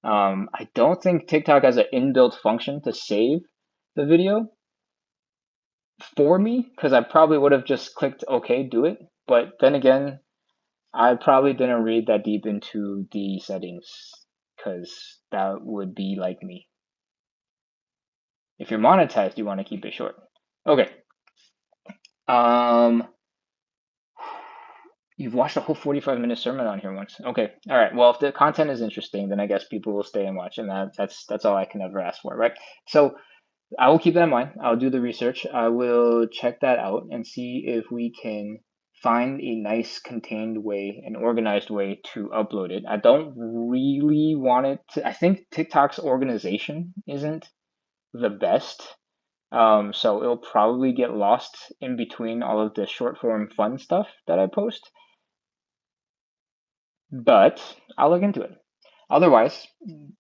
I don't think TikTok has an inbuilt function to save the video for me because I probably would have just clicked OK, do it. But then again, I probably didn't read that deep into the settings because that would be like me. If you're monetized, you want to keep it short. Okay. Um, you've watched a whole 45-minute sermon on here once. Okay. All right. Well, if the content is interesting, then I guess people will stay and watch, and that's all I can ever ask for, right? So I will keep that in mind. I'll do the research. I will check that out and see if we can find a nice contained way, an organized way to upload it. I don't really want it to, I think TikTok's organization isn't the best. So it'll probably get lost in between all of the short form fun stuff that I post, but I'll look into it. Otherwise,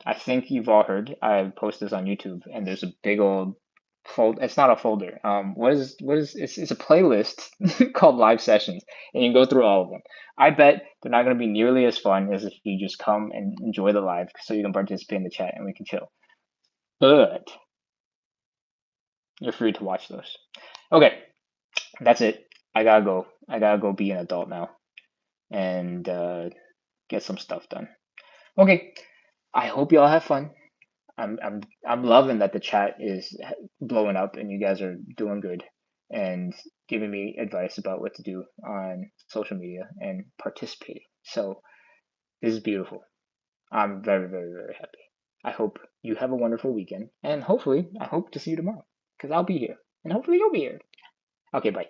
I think you've all heard I post this on YouTube, and there's a big old fold. It's not a folder. What is it's a playlist called Live Sessions, and you can go through all of them. I bet they're not going to be nearly as fun as if you just come and enjoy the live, so you can participate in the chat and we can chill. But you're free to watch those. Okay, that's it. I gotta go. I gotta go be an adult now and get some stuff done. Okay, I hope you all have fun. I'm loving that the chat is blowing up and you guys are doing good and giving me advice about what to do on social media and participating. So this is beautiful. I'm very, very, very happy. I hope you have a wonderful weekend, and hopefully I hope to see you tomorrow because I'll be here and hopefully you'll be here. Okay, bye.